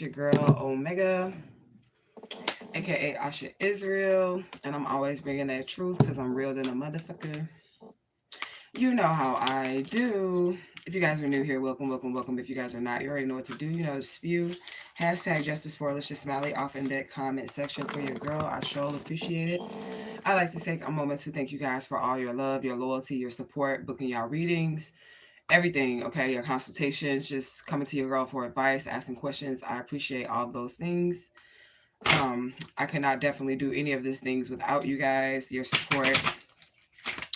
your girl Omega, aka Asha Israel, and I'm always bringing that truth because I'm real than a motherfucker. You know how I do. If you guys are new here, welcome, welcome, welcome. If you guys are not, you already know what to do. You know to spew. Hashtag Justice for Alicia Smiley off in that comment section for your girl. I sure appreciate it. I like to take a moment to thank you guys for all your love, your loyalty, your support, booking y'all readings, everything, okay? Your consultations, just coming to your girl for advice, asking questions. I appreciate all of those things. I cannot definitely do any of these things without you guys, your support,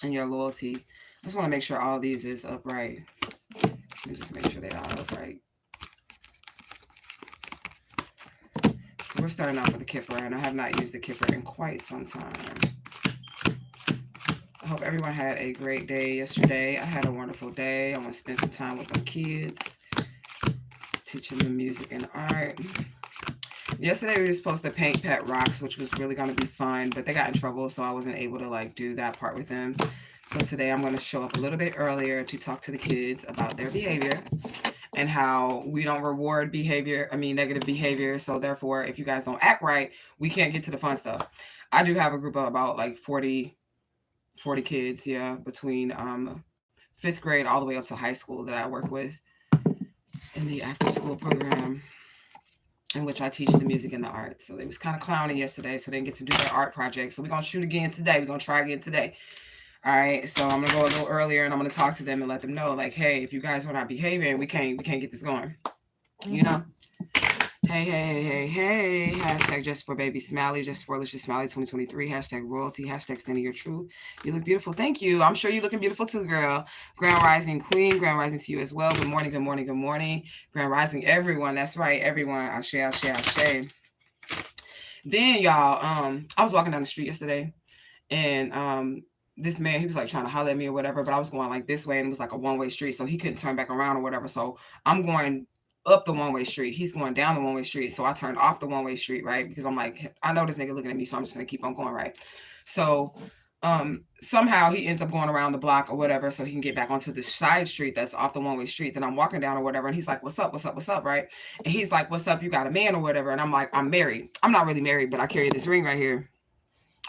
and your loyalty. I just want to make sure all these is upright. Let me just make sure they are upright. So we're starting off with the Kipper, and I have not used the Kipper in quite some time. I hope everyone had a great day yesterday. I had a wonderful day. I want to spend some time with my kids, teaching them music and art. Yesterday we were supposed to paint pet rocks, which was really going to be fun, but they got in trouble, so I wasn't able to like do that part with them. So today I'm going to show up a little bit earlier to talk to the kids about their behavior and how we don't reward negative behavior. So therefore, if you guys don't act right, we can't get to the fun stuff. I do have a group of about like 40 kids, yeah, between fifth grade all the way up to high school that I work with in the after school program, in which I teach the music and the art. So they was kind of clowning yesterday, so they didn't get to do their art project. So we're gonna shoot again today. We're gonna try again today. All right. So I'm gonna go a little earlier and I'm gonna talk to them and let them know, like, hey, if you guys are not behaving, we can't get this going. You know? Hey. Hashtag just for baby Smiley, just for Alicia Smiley 2023. Hashtag royalty. Hashtag standing your truth. You look beautiful. Thank you. I'm sure you're looking beautiful too, girl. Grand Rising Queen. Grand Rising to you as well. Good morning. Good morning. Good morning. Grand Rising everyone. That's right. Everyone. Ashe. Then y'all, I was walking down the street yesterday and this man, he was like trying to holler at me or whatever, but I was going like this way and it was like a one-way street, so he couldn't turn back around or whatever. So I'm going up the one-way street. He's going down the one-way street. So I turned off the one-way street, right? Because I'm like, I know this nigga looking at me, so I'm just gonna keep on going, right? So somehow he ends up going around the block or whatever so he can get back onto the side street that's off the one-way street that I'm walking down or whatever. And he's like, what's up, right? And he's like, what's up, you got a man or whatever? And I'm like, I'm married. I'm not really married, but I carry this ring right here,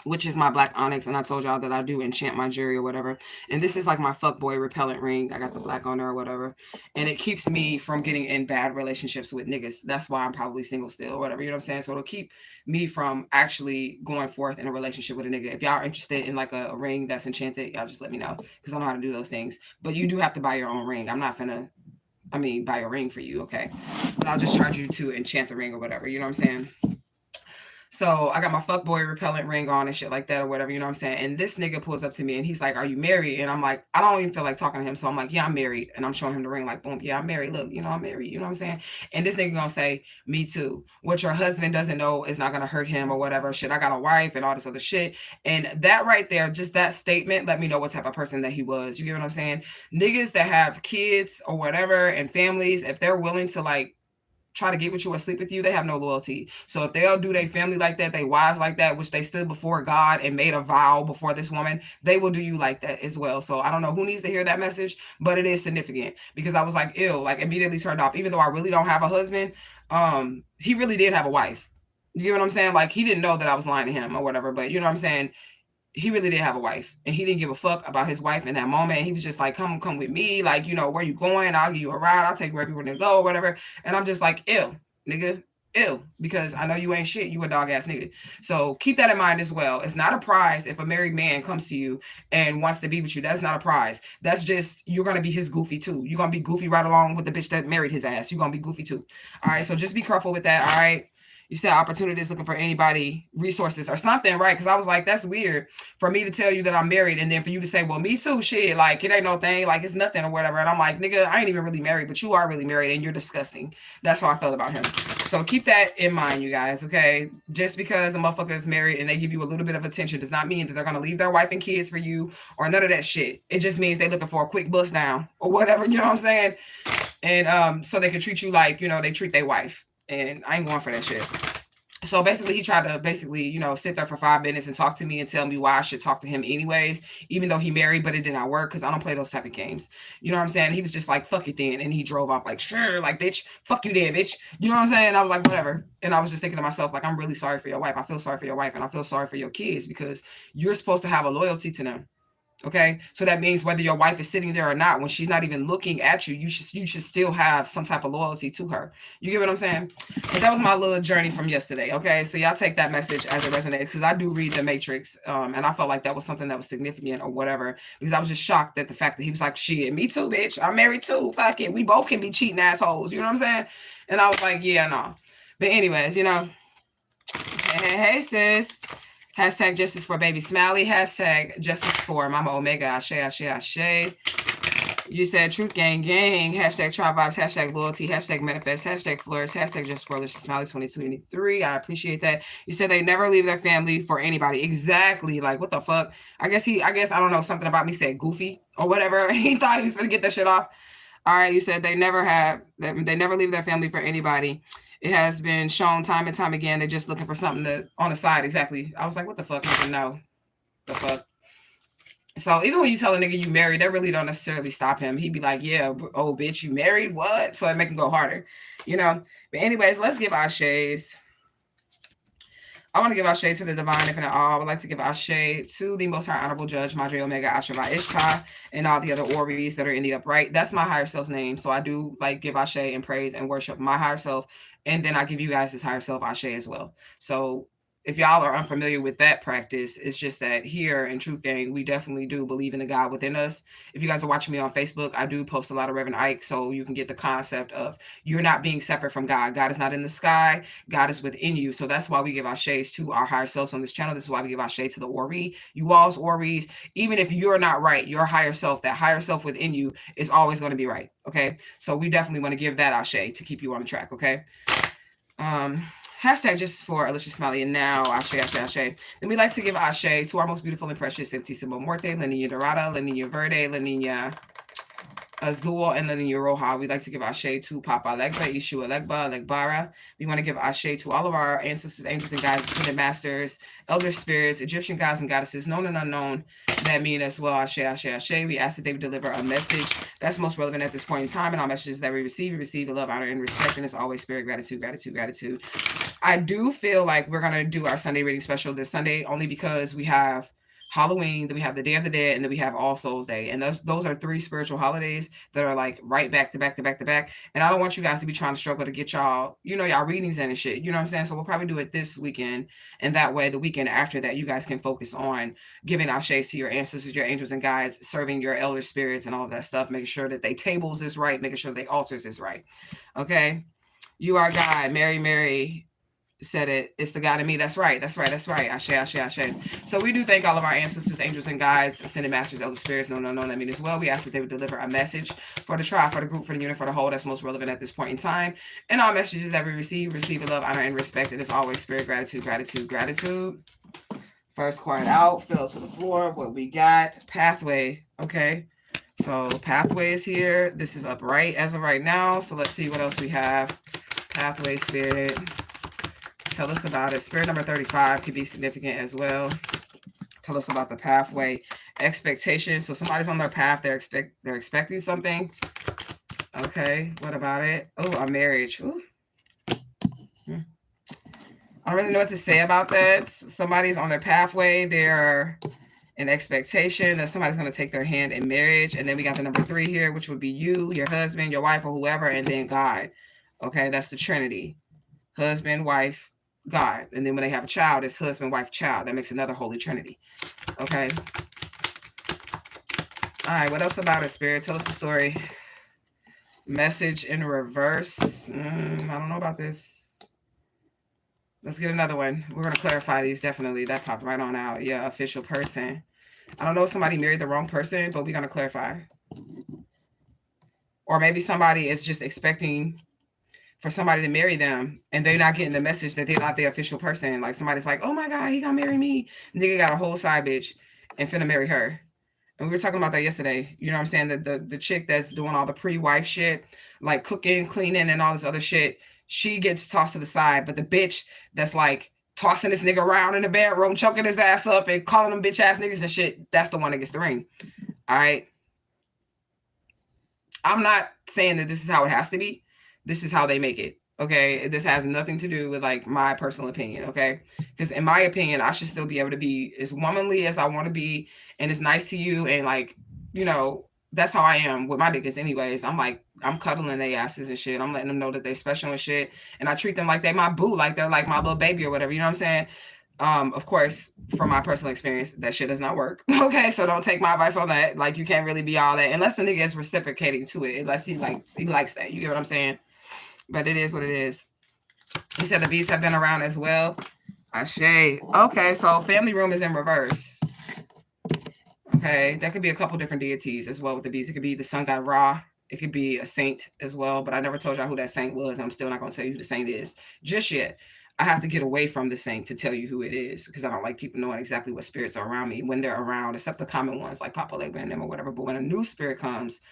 which is my black onyx, and I told y'all that I do enchant my jewelry or whatever. And this is like my fuckboy repellent ring. I got the black on there or whatever, and it keeps me from getting in bad relationships with niggas. That's why I'm probably single still or whatever. You know what I'm saying? So it'll keep me from actually going forth in a relationship with a nigga. If y'all are interested in like a ring that's enchanted, y'all just let me know because I know how to do those things. But you do have to buy your own ring. I'm not finna. Buy a ring for you, okay? But I'll just charge you to enchant the ring or whatever. You know what I'm saying? So I got my fuckboy repellent ring on and shit like that or whatever, you know what I'm saying? And this nigga pulls up to me and he's like, are you married? And I'm like, I don't even feel like talking to him. So I'm like, yeah, I'm married. And I'm showing him the ring like, boom, yeah, I'm married. Look, I'm married. You know what I'm saying? And this nigga gonna say, me too. What your husband doesn't know is not gonna hurt him or whatever. Shit, I got a wife and all this other shit. And that right there, just that statement, let me know what type of person that he was. You get what I'm saying? Niggas that have kids or whatever and families, if they're willing to like try to get with you or sleep with you, they have no loyalty. So if they'll do their family like that, they wives like that, which they stood before God and made a vow before this woman, they will do you like that as well. So I don't know who needs to hear that message, but it is significant because I was like, ew, like immediately turned off. Even though I really don't have a husband, he really did have a wife. You get what I'm saying? Like he didn't know that I was lying to him or whatever, but you know what I'm saying? He really did have a wife and he didn't give a fuck about his wife in that moment. He was just like, come with me. Like, where you going? I'll give you a ride. I'll take wherever you want to go or whatever. And I'm just like, ill, nigga, ill, because I know you ain't shit. You a dog ass nigga. So keep that in mind as well. It's not a prize if a married man comes to you and wants to be with you. That's not a prize. That's just, you're going to be his goofy too. You're going to be goofy right along with the bitch that married his ass. You're going to be goofy too. All right. So just be careful with that. All right. You said opportunities, looking for anybody, resources or something, right? Because I was like, that's weird for me to tell you that I'm married and then for you to say, well, me too, shit, like it ain't no thing, like it's nothing or whatever. And I'm like, nigga, I ain't even really married, but you are really married and you're disgusting. That's how I felt about him. So keep that in mind, you guys, okay? Just because a motherfucker is married and they give you a little bit of attention does not mean that they're going to leave their wife and kids for you or none of that shit. It just means they're looking for a quick bust down or whatever, you know what I'm saying? And so they can treat you like, they treat their wife. And I ain't going for that shit. So basically, he tried to sit there for 5 minutes and talk to me and tell me why I should talk to him anyways, even though he married, but it did not work because I don't play those type of games. You know what I'm saying? He was just like, fuck it then. And he drove off like, sure, like, bitch, fuck you then, bitch. You know what I'm saying? I was like, whatever. And I was just thinking to myself, like, I'm really sorry for your wife. I feel sorry for your wife and I feel sorry for your kids because you're supposed to have a loyalty to them. Okay, so that means whether your wife is sitting there or not, when she's not even looking at you, you should still have some type of loyalty to her. You get what I'm saying? But that was my little journey from yesterday. Okay, so y'all take that message as it resonates because I do read the Matrix, and I felt like that was something that was significant or whatever because I was just shocked at the fact that he was like, "Shit, me too, bitch. I'm married too. Fuck it, we both can be cheating assholes." You know what I'm saying? And I was like, "Yeah, no." But anyways, hey, sis. Hashtag justice for baby Smiley. Hashtag justice for Mama Omega. Ashe, ashe, ashe. You said truth gang gang. Hashtag tribe vibes. Hashtag loyalty. Hashtag manifest. Hashtag flourish. Hashtag just for Alicia Smiley 2023. I appreciate that. You said they never leave their family for anybody. Exactly. Like, what the fuck? I guess I don't know, something about me said goofy or whatever. He thought he was going to get that shit off. All right. You said they never leave their family for anybody. It has been shown time and time again. They're just looking for something on the side. Exactly. I was like, what the fuck? No. The fuck? So even when you tell a nigga you married, that really don't necessarily stop him. He'd be like, yeah, oh, bitch, you married? What? So it make him go harder, But anyways, let's give our shades. I want to give Ashe to the divine infinite all. I would like to give Ashe to the most high honorable judge, Madre Omega Asherah Ishtar, and all the other Oris that are in the upright. That's my higher self's name. So I do give Ashe and praise and worship my higher self. And then I give you guys this higher self, Ashe, as well. So if y'all are unfamiliar with that practice, it's just that here in Truth Gang, we definitely do believe in the God within us. If you guys are watching me on Facebook, I do post a lot of Reverend Ike, so you can get the concept of you're not being separate from God. God is not in the sky. God is within you. So that's why we give our shades to our higher selves on this channel. This is why we give our shade to the Ori. You all's Oris, even if you're not right, your higher self, that higher self within you is always going to be right. Okay. So we definitely want to give that Ashe to keep you on the track. Okay. Hashtag just for Alicia Smiley and now Ashe, Ashe, Ashe. Then we like to give Ashe to our most beautiful and precious Santísimo Muerte, La Niña Dorada, La Niña Verde, La Niña Azul, and La Niña Roja. We'd like to give Ashe to Papa Legba, Ishu Legba, Legbara. We want to give Ashe to all of our ancestors, angels, and guides, ascended masters, elder spirits, Egyptian gods and goddesses, known and unknown, that mean as well. Ashe, Ashe, Ashe. We ask that they would deliver a message that's most relevant at this point in time, and all messages that we receive love, honor, and respect, and as always, spirit, gratitude, gratitude, gratitude. I do feel like we're going to do our Sunday reading special this Sunday only because we have Halloween, then we have the Day of the Dead, and then we have All Souls Day. And those are 3 spiritual holidays that are like right back to back to back to back. And I don't want you guys to be trying to struggle to get y'all readings in and shit. You know what I'm saying? So we'll probably do it this weekend. And that way, the weekend after that, you guys can focus on giving Ashes to your ancestors, your angels and guides, serving your elder spirits and all of that stuff, making sure that they tables is right, making sure they altars is right. Okay? You are God. Mary said it. It's the God in me. That's right. That's right. That's right. Ashe, Ashe, Ashe. So we do thank all of our ancestors, angels, and guides, ascended masters, elder spirits, no, that mean as well. We ask that they would deliver a message for the tribe, for the group, for the unit, for the whole that's most relevant at this point in time. And all messages that we receive in love, honor, and respect. And as always, spirit, gratitude, gratitude, gratitude. First card out, fell to the floor. What we got? Pathway. Okay. So pathway is here. This is upright as of right now. So let's see what else we have. Pathway, spirit. Tell us about it. Spirit number 35 could be significant as well. Tell us about the pathway. Expectation. So somebody's on their path. They're expecting something. Okay. What about it? Oh, a marriage. Ooh. I don't really know what to say about that. Somebody's on their pathway. They're in expectation that somebody's going to take their hand in marriage. And then we got the number 3 here, which would be you, your husband, your wife, or whoever, and then God. Okay. That's the Trinity. Husband, wife, God. And then when they have a child, it's husband, wife, child. That makes another Holy Trinity. Okay. All right. What else about it, Spirit? Tell us the story. Message in reverse. I don't know about this. Let's get another one. We're going to clarify these. Definitely. That popped right on out. Yeah. Official person. I don't know if somebody married the wrong person, but we're going to clarify. Or maybe somebody is just expecting for somebody to marry them and they're not getting the message that they're not the official person. Like somebody's like, oh my God, he gonna marry me. Nigga got a whole side bitch and finna marry her. And we were talking about that yesterday. You know what I'm saying? The chick that's doing all the pre-wife shit, like cooking, cleaning, and all this other shit. she gets tossed to the side. But the bitch that's like tossing this nigga around in the bedroom, choking his ass up and calling them bitch ass niggas and shit, that's the one that gets the ring. All right. I'm not saying that this is how it has to be. This is how they make it. Okay. This has nothing to do with like my personal opinion. Okay. Because in my opinion, I should still be able to be as womanly as I want to be and as nice to you. And like, you know, that's how I am with my niggas anyways. I'm like, I'm cuddling their asses and shit. I'm letting them know that they special and shit. And I treat them like they my boo, like they're like my little baby or whatever. You know what I'm saying? Of course, from my personal experience, that shit does not work. Okay, so don't take my advice on that. Like, you can't really be all that unless the nigga is reciprocating to it. Unless he likes that. You get what I'm saying? But it is what it is. You said the bees have been around as well. Ashe. Okay, so family room is in reverse. Okay, that could be a couple different deities as well with the bees. It could be the sun god Ra. It could be a saint as well. But I never told y'all who that saint was. I'm still not going to tell you who the saint is just yet. I have to get away from the saint to tell you who it is because I don't like people knowing exactly what spirits are around me when they're around, except the common ones like Papa Legba and them or whatever. But when a new spirit comes,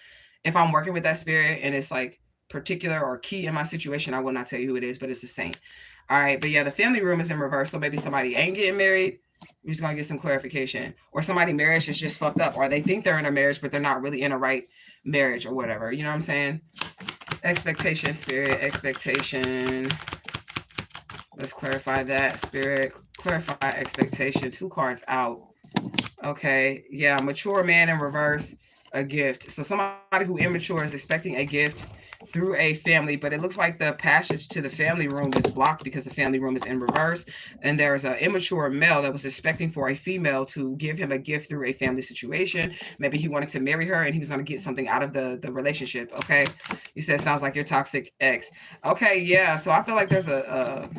if I'm working with that spirit and it's like particular or key in my situation, I will not tell you who it is, but it's a saint. All right. But yeah, the family room is in reverse. So maybe somebody ain't getting married. We're just going to get some clarification. Or somebody marriage is just fucked up. Or they think they're in a marriage, but they're not really in a right marriage or whatever. You know what I'm saying? Expectation, spirit, expectation. Let's clarify that. Spirit, clarify expectation. 2 cards out. Okay. Yeah. Mature man in reverse, a gift. So somebody who immature is expecting a gift through a family, but it looks like the passage to the family room is blocked because the family room is in reverse. And there's an immature male that was expecting for a female to give him a gift through a family situation. Maybe he wanted to marry her and he was going to get something out of the relationship. Okay. You said, sounds like your toxic ex. Okay. Yeah. So I feel like there's a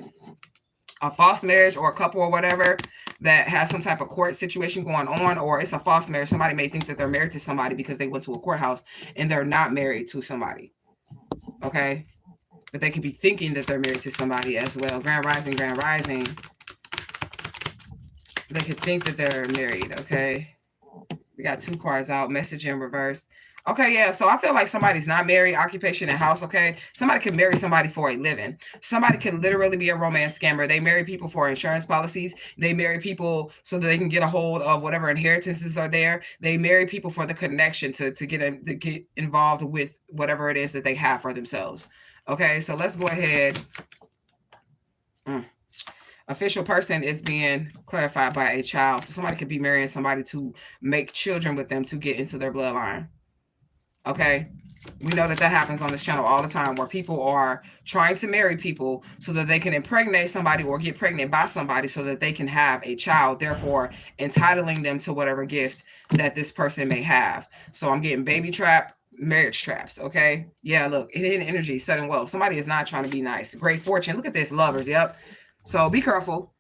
false marriage or a couple or whatever that has some type of court situation going on, or it's a false marriage. Somebody may think that they're married to somebody because they went to a courthouse and they're not married to somebody. Okay. But they could be thinking that they're married to somebody as well. Grand rising, grand rising. They could think that they're married. Okay. We got 2 cards out. Message in reverse. Okay, yeah. So I feel like somebody's not married, occupation and house. Okay. Somebody can marry somebody for a living. Somebody can literally be a romance scammer. They marry people for insurance policies. They marry people so that they can get a hold of whatever inheritances are there. They marry people for the connection to get involved with whatever it is that they have for themselves. Okay. So let's go ahead. Official person is being clarified by a child. So somebody could be marrying somebody to make children with them to get into their bloodline. Okay. We know that happens on this channel all the time where people are trying to marry people so that they can impregnate somebody or get pregnant by somebody so that they can have a child, therefore entitling them to whatever gift that this person may have. So I'm getting baby trap, marriage traps. Okay. Yeah. Look, hidden energy, sudden wealth. Somebody is not trying to be nice. Great fortune. Look at this. Lovers. Yep. So be careful.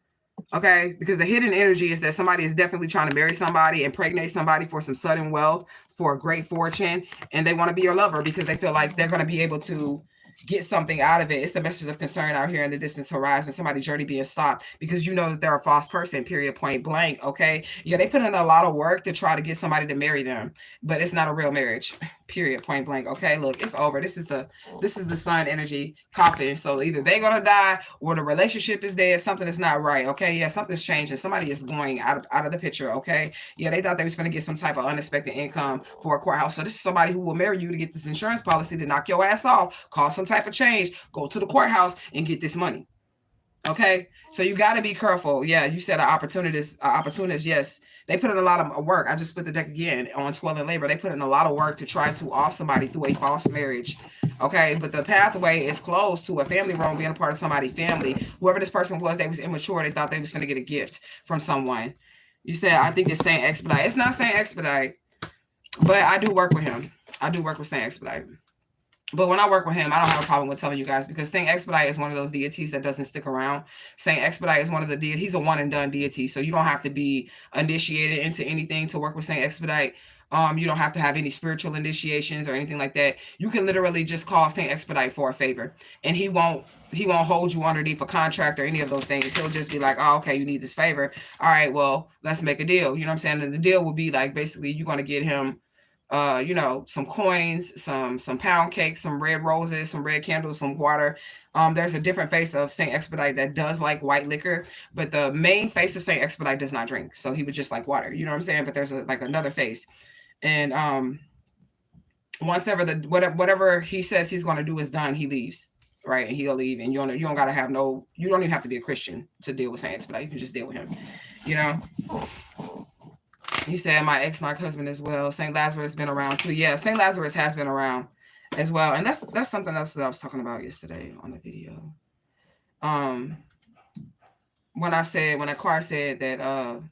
Okay, because the hidden energy is that somebody is definitely trying to marry somebody, impregnate somebody for some sudden wealth, for a great fortune, and they want to be your lover because they feel like they're going to be able to get something out of it. It's the message of concern out here in the distance horizon, somebody's journey being stopped because you know that they're a false person, period, point blank. Okay. Yeah, they put in a lot of work to try to get somebody to marry them, but it's not a real marriage, period, point blank. Okay, look, it's over. This is the sun energy coffin. So either they're gonna die or the relationship is dead. Something is not right. Okay. Yeah, something's changing. Somebody is going out of the picture. Okay. Yeah, they thought they was gonna get some type of unexpected income for a courthouse. So this is somebody who will marry you to get this insurance policy to knock your ass off, cause some type of change, go to the courthouse and get this money. Okay, so you got to be careful. Yeah, you said an opportunist. Yes, they put in a lot of work. I just split the deck again on Toil and Labor. They put in a lot of work to try to off somebody through a false marriage. Okay, but the pathway is closed to a family room, being a part of somebody's family. Whoever this person was, they was immature. They thought they was going to get a gift from someone. You said, I think it's Saint Expedite. It's not Saint Expedite, but I do work with him. I do work with Saint Expedite. But when I work with him, I don't have a problem with telling you guys because Saint Expedite is one of those deities that doesn't stick around. Saint Expedite is one of the deities. He's a one and done deity. So you don't have to be initiated into anything to work with Saint Expedite. You don't have to have any spiritual initiations or anything like that. You can literally just call Saint Expedite for a favor and he won't hold you underneath a contract or any of those things. He'll just be like, oh, okay, you need this favor. All right, well, let's make a deal. You know what I'm saying? And the deal will be like, basically, you're going to get him you know, some coins, some pound cakes, some red roses, some red candles, some water. There's a different face of Saint Expedite that does like white liquor, but the main face of Saint Expedite does not drink. So he would just like water. You know what I'm saying? But there's like another face. And once ever whatever he says he's going to do is done, he leaves, right? And he'll leave, and you don't got to have no, you don't even have to be a Christian to deal with Saint Expedite. You can just deal with him, you know. He said my ex-narc husband as well. Saint Lazarus has been around too. Yeah, Saint Lazarus has been around as well, and that's something else that I was talking about yesterday on the video. When Akar said that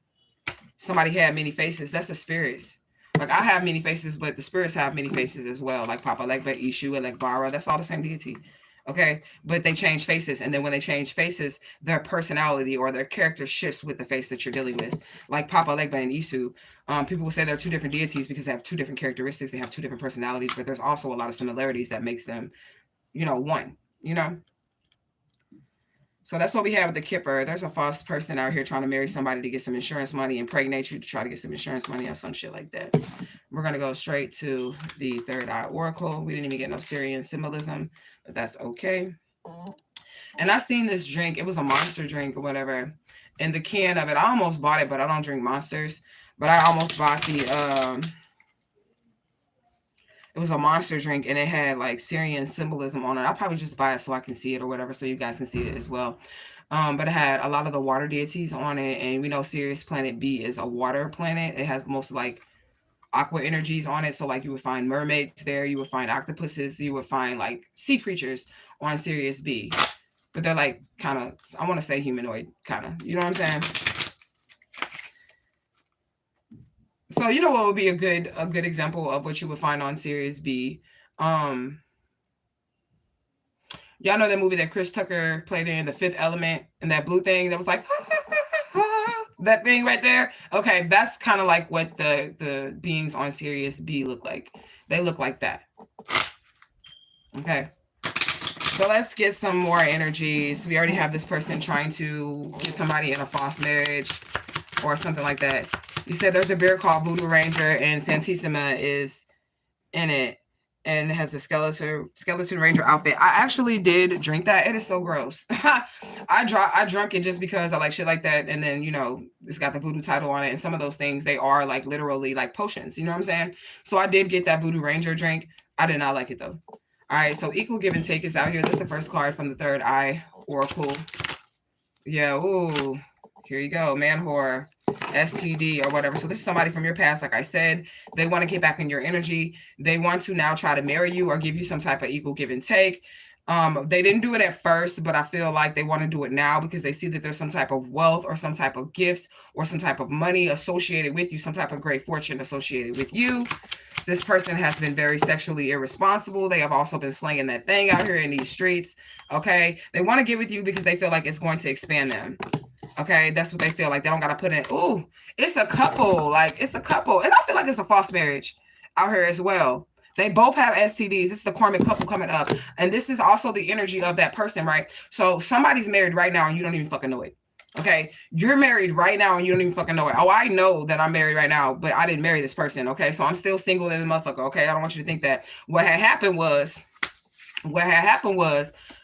somebody had many faces, that's the spirits. Like I have many faces, but the spirits have many faces as well. Like Papa Legba, Ishu, Elegbara, that's all the same deity. Okay, but they change faces, and then when they change faces, their personality or their character shifts with the face that you're dealing with. Like Papa Legba and Isu, people will say they're two different deities because they have two different characteristics, they have two different personalities, but there's also a lot of similarities that makes them, you know, one. You know. So that's what we have with the Kipper. There's a false person out here trying to marry somebody to get some insurance money, impregnate you to try to get some insurance money or some shit like that. We're going to go straight to the third eye oracle. We didn't even get no Syrian symbolism, but that's okay. And I seen this drink. It was a monster drink or whatever. And the can of it, I almost bought it, but I don't drink monsters. But I almost bought the... it was a monster drink, and it had like Syrian symbolism on it. I'll probably just buy it so I can see it or whatever, so you guys can see it as well. But it had a lot of the water deities on it, and we know Sirius Planet B is a water planet. It has most like aqua energies on it, so like you would find mermaids there, you would find octopuses, you would find like sea creatures on Sirius B, but they're like kind of, I want to say humanoid kind of, you know what I'm saying? So you know what would be a good example of what you would find on Sirius B? Y'all know that movie that Chris Tucker played in, The Fifth Element, and that blue thing that was like that thing right there? Okay, that's kind of like what the beings on Sirius B look like. They look like that. Okay. So let's get some more energies. We already have this person trying to get somebody in a false marriage or something like that. You said there's a beer called Voodoo Ranger, and Santissima is in it, and it has a skeleton ranger outfit. I actually did drink that. It is so gross. I drunk it just because I like shit like that, and then, you know, it's got the voodoo title on it, and some of those things, they are like literally like potions. You know what I'm saying? So I did get that Voodoo Ranger drink. I did not like it though. All right, so equal give and take is out here. This is the first card from the third eye oracle. Yeah, ooh, here you go, man horror. STD or whatever. So this is somebody from your past. Like I said, they want to get back in your energy. They want to now try to marry you or give you some type of equal give and take. They didn't do it at first, but I feel like they want to do it now because they see that there's some type of wealth or some type of gift or some type of money associated with you, some type of great fortune associated with you. This person has been very sexually irresponsible. They have also been slinging that thing out here in these streets. Okay. They want to get with you because they feel like it's going to expand them. Okay, that's what they feel like. They don't got to put in. Ooh, it's a couple. Like, it's a couple. And I feel like it's a false marriage out here as well. They both have STDs. It's the karmic couple coming up. And this is also the energy of that person, right? So somebody's married right now and you don't even fucking know it. Okay, you're married right now and you don't even fucking know it. Oh, I know that I'm married right now, but I didn't marry this person. Okay, so I'm still single in the motherfucker. Okay, I don't want you to think that. What had happened was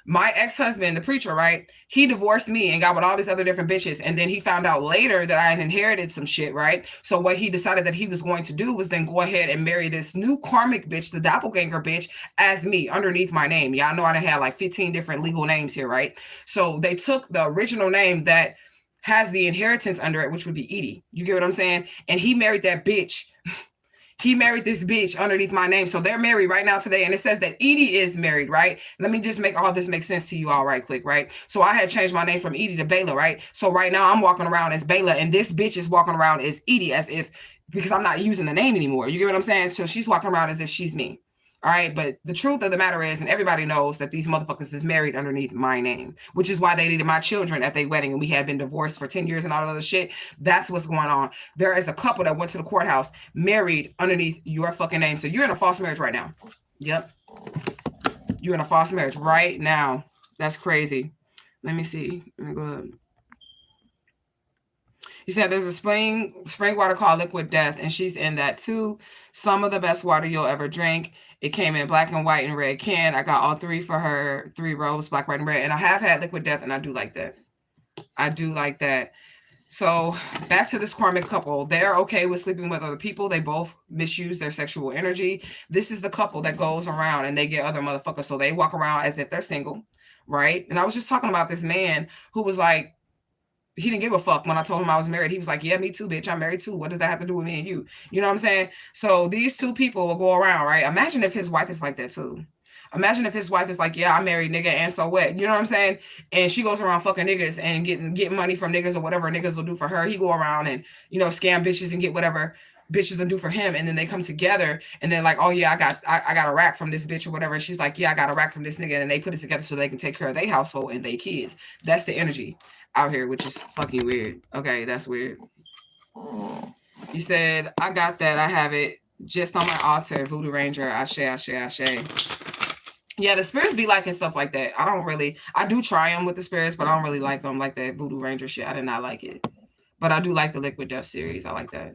my ex-husband, the preacher, right? He divorced me and got with all these other different bitches. And then he found out later that I had inherited some shit, right? So what he decided that he was going to do was then go ahead and marry this new karmic bitch, the doppelganger bitch, as me underneath my name. Y'all know I done had like 15 different legal names here, right? So they took the original name that has the inheritance under it, which would be Edie. You get what I'm saying? And he married that bitch. He married this bitch underneath my name. So they're married right now today. And it says that Edie is married, right? Let me just make all this make sense to you all right quick, right? So I had changed my name from Edie to Bela, right? So right now I'm walking around as Bela, and this bitch is walking around as Edie, as if, because I'm not using the name anymore. You get what I'm saying? So she's walking around as if she's me. All right. But the truth of the matter is, and everybody knows that these motherfuckers is married underneath my name, which is why they needed my children at their wedding. And we had been divorced for 10 years and all that other shit. That's what's going on. There is a couple that went to the courthouse married underneath your fucking name. So you're in a false marriage right now. Yep. You're in a false marriage right now. That's crazy. Let me see. Let me go ahead. You said there's a spring water called Liquid Death, and she's in that too. Some of the best water you'll ever drink. It came in black and white and red can. I got all three for her, 3 robes, black, white, and red. And I have had Liquid Death, and I do like that. I do like that. So back to this karmic couple. They're okay with sleeping with other people. They both misuse their sexual energy. This is the couple that goes around and they get other motherfuckers. So they walk around as if they're single, right? And I was just talking about this man who was like, he didn't give a fuck when I told him I was married. He was like, yeah, me too, bitch. I'm married too. What does that have to do with me and you? You know what I'm saying? So these two people will go around, right? Imagine if his wife is like that too. Imagine if his wife is like, yeah, I'm married, nigga, and so what? You know what I'm saying? And she goes around fucking niggas and getting money from niggas or whatever niggas will do for her. He go around and, you know, scam bitches and get whatever bitches will do for him. And then they come together and they're like, oh yeah, I got a rack from this bitch or whatever. And she's like, yeah, I got a rack from this nigga. And they put it together so they can take care of their household and their kids. That's the energy out here, which is fucking weird. Okay, that's weird. You said, I got that. I have it just on my altar. Voodoo Ranger. Ashe, ashe, ashe. Yeah, the spirits be liking stuff like that. I do try them with the spirits, but I don't really like them like that Voodoo Ranger shit. I did not like it. But I do like the Liquid Death series. I like that.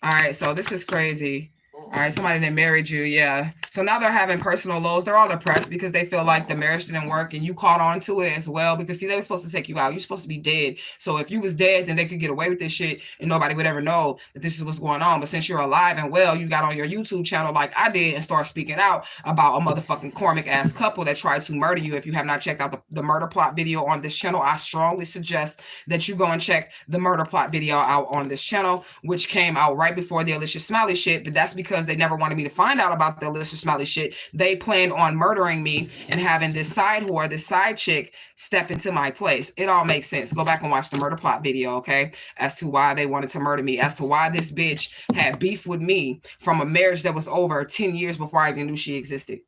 All right, so this is crazy. All right, somebody that married you, yeah. So now they're having personal lows. They're all depressed because they feel like the marriage didn't work and you caught on to it as well. Because see, they were supposed to take you out. You're supposed to be dead. So if you was dead, then they could get away with this shit and nobody would ever know that this is what's going on. But since you're alive and well, you got on your YouTube channel like I did and start speaking out about a motherfucking karmic ass couple that tried to murder you. If you have not checked out the murder plot video on this channel, I strongly suggest that you go and check the murder plot video out on this channel, which came out right before the Alicia Smiley shit. But that's because they never wanted me to find out about the Alicia Smiley shit. They planned on murdering me and having this side whore, this side chick, step into my place. It all makes sense. Go back and watch the murder plot video, okay? As to why they wanted to murder me, as to why this bitch had beef with me from a marriage that was over 10 years before I even knew she existed.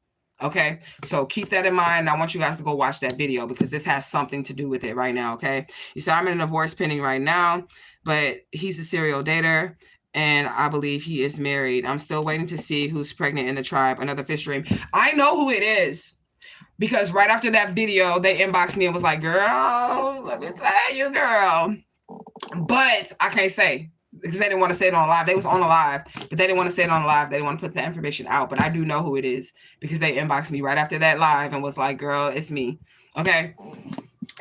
Okay, so keep that in mind. I want you guys to go watch that video because this has something to do with it right now. Okay, you say I'm in a divorce pending right now, but he's a serial dater. And I believe he is married. I'm still waiting to see who's pregnant in the tribe. Another fish dream. I know who it is because right after that video, they inboxed me and was like, girl, let me tell you, girl. But I can't say because they didn't want to say it on live. They was on a live, but they didn't want to say it on live. They didn't want to put the information out. But I do know who it is because they inboxed me right after that live and was like, girl, it's me. Okay.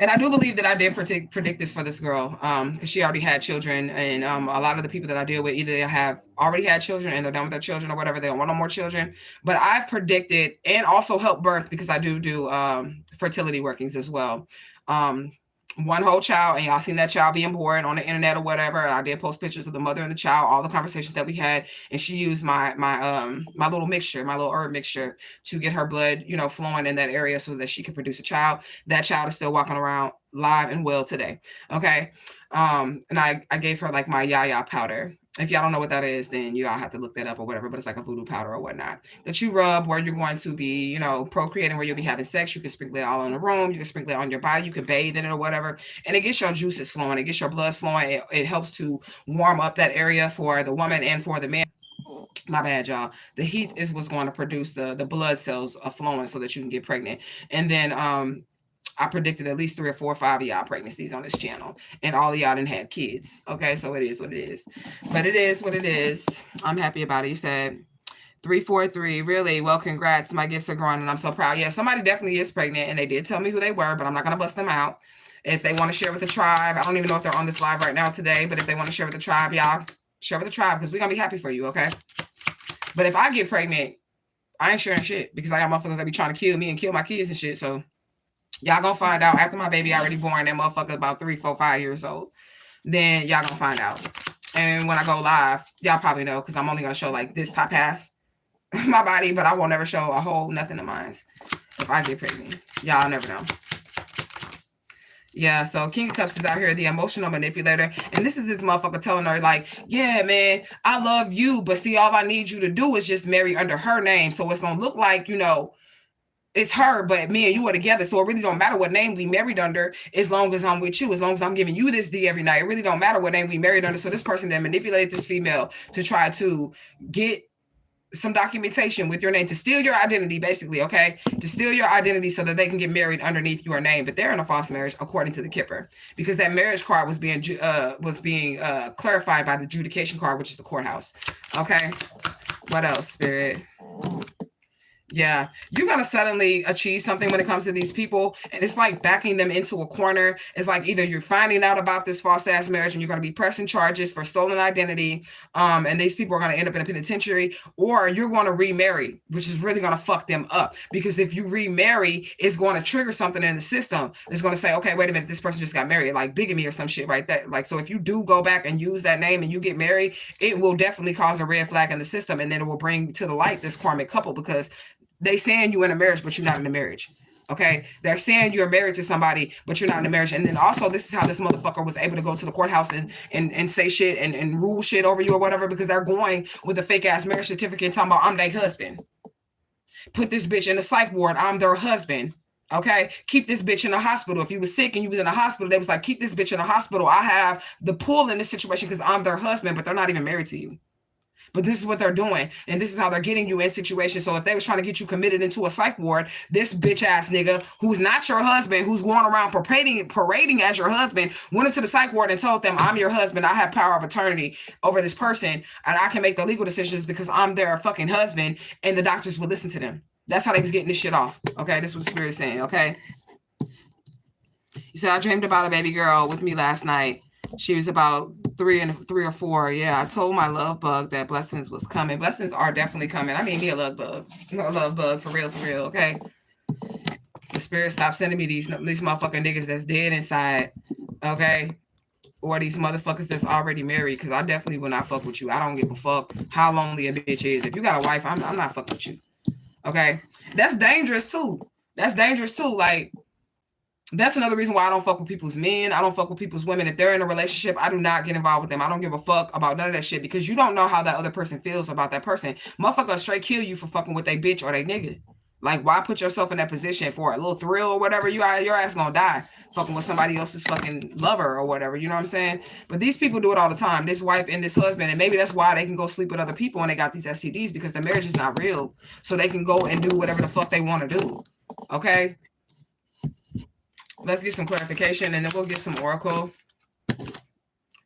And I do believe that I did predict this for this girl because she already had children. And a lot of the people that I deal with, either they have already had children and they're done with their children or whatever. They don't want no more children. But I've predicted and also helped birth because I do fertility workings as well. One whole child, and y'all seen that child being born on the internet or whatever. And I did post pictures of the mother and the child, all the conversations that we had, and she used my little mixture, my little herb mixture, to get her blood, you know, flowing in that area so that she could produce a child. That child is still walking around live and well today. Okay, and I gave her like my yaya powder. If y'all don't know what that is, then you all have to look that up or whatever, but it's like a voodoo powder or whatnot that you rub where you're going to be, you know, procreating, where you'll be having sex. You can sprinkle it all in the room. You can sprinkle it on your body. You can bathe in it or whatever. And it gets your juices flowing. It gets your blood flowing. It helps to warm up that area for the woman and for the man. My bad, y'all. The heat is what's going to produce the blood cells flowing so that you can get pregnant. And then, I predicted at least 3 or 4 or 5 of y'all pregnancies on this channel, and all of y'all didn't have kids. Okay, so it is what it is. But it is what it is. I'm happy about it. You said 343. Really? Well, congrats. My gifts are growing, and I'm so proud. Yeah, somebody definitely is pregnant, and they did tell me who they were, but I'm not gonna bust them out. If they want to share with the tribe, I don't even know if they're on this live right now today, but if they want to share with the tribe, y'all share with the tribe because we're gonna be happy for you. Okay. But if I get pregnant, I ain't sharing shit because I got motherfuckers that be trying to kill me and kill my kids and shit. So y'all gonna find out after my baby already born, that motherfucker about 3, 4, 5 years old. Then y'all gonna find out. And when I go live, y'all probably know because I'm only gonna show like this top half of my body, but I won't never show a whole nothing of mine if I get pregnant. Y'all never know. Yeah, so King of Cups is out here, the emotional manipulator. And this is this motherfucker telling her, like, yeah, man, I love you. But see, all I need you to do is just marry under her name. So it's gonna look like, you know, it's her, but me and you are together. So it really don't matter what name we married under as long as I'm with you, as long as I'm giving you this D every night. It really don't matter what name we married under. So this person then manipulated this female to try to get some documentation with your name to steal your identity, basically, okay? To steal your identity so that they can get married underneath your name. But they're in a false marriage, according to the Kipper, because that marriage card was being clarified by the adjudication card, which is the courthouse. Okay. What else, Spirit? Yeah, you're gonna suddenly achieve something when it comes to these people, and it's like backing them into a corner. It's like either you're finding out about this false ass marriage and you're gonna be pressing charges for stolen identity, and these people are gonna end up in a penitentiary, or you're gonna remarry, which is really gonna fuck them up. Because if you remarry, it's going to trigger something in the system. It's gonna say, okay, wait a minute, this person just got married, like bigamy or some shit, right? That like, so if you do go back and use that name and you get married, it will definitely cause a red flag in the system, and then it will bring to the light this karmic couple because they saying you in a marriage, but you're not in a marriage. Okay. They're saying you're married to somebody, but you're not in a marriage. And then also this is how this motherfucker was able to go to the courthouse and say shit and rule shit over you or whatever, because they're going with a fake ass marriage certificate and talking about I'm their husband. Put this bitch in the psych ward. I'm their husband. Okay. Keep this bitch in the hospital. If you was sick and you was in the hospital, they was like, keep this bitch in the hospital. I have the pull in this situation because I'm their husband, but they're not even married to you. But this is what they're doing. And this is how they're getting you in situations. So if they was trying to get you committed into a psych ward, this bitch ass nigga who's not your husband, who's going around parading as your husband, went into the psych ward and told them, I'm your husband. I have power of attorney over this person. And I can make the legal decisions because I'm their fucking husband. And the doctors would listen to them. That's how they was getting this shit off. Okay. This is what the spirit is saying. Okay. You said, I dreamed about a baby girl with me last night. She was about 3 or 4. Yeah, I told my love bug that blessings was coming. Blessings are definitely coming. I need me a love bug. A love bug for real, okay? The spirit stopped sending me these motherfucking niggas that's dead inside, okay? Or these motherfuckers that's already married, because I definitely will not fuck with you. I don't give a fuck how lonely a bitch is. If you got a wife, I'm not fucking with you, okay? That's dangerous too. Like, that's another reason why I don't fuck with people's men. I don't fuck with people's women. If they're in a relationship, I do not get involved with them. I don't give a fuck about none of that shit because you don't know how that other person feels about that person. Motherfucker straight kill you for fucking with they bitch or they nigga. Like, why put yourself in that position for a little thrill or whatever? Your ass gonna die fucking with somebody else's fucking lover or whatever. You know what I'm saying? But these people do it all the time. This wife and this husband, and maybe that's why they can go sleep with other people and they got these STDs because the marriage is not real. So they can go and do whatever the fuck they want to do. Okay. Let's get some clarification and then we'll get some oracle.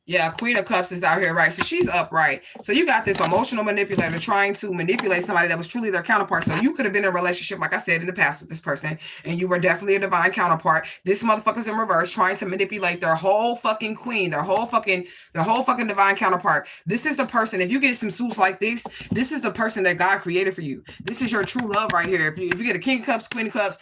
Yeah, Queen of Cups is out here, right? So she's upright. So you got this emotional manipulator trying to manipulate somebody that was truly their counterpart. So you could have been in a relationship, like I said, in the past with this person, and you were definitely a divine counterpart. This motherfucker's in reverse trying to manipulate their whole fucking queen, their whole fucking divine counterpart. This is the person, if you get some suits like this is the person that God created for you. This is your true love right here. If you get a King of Cups, Queen of Cups,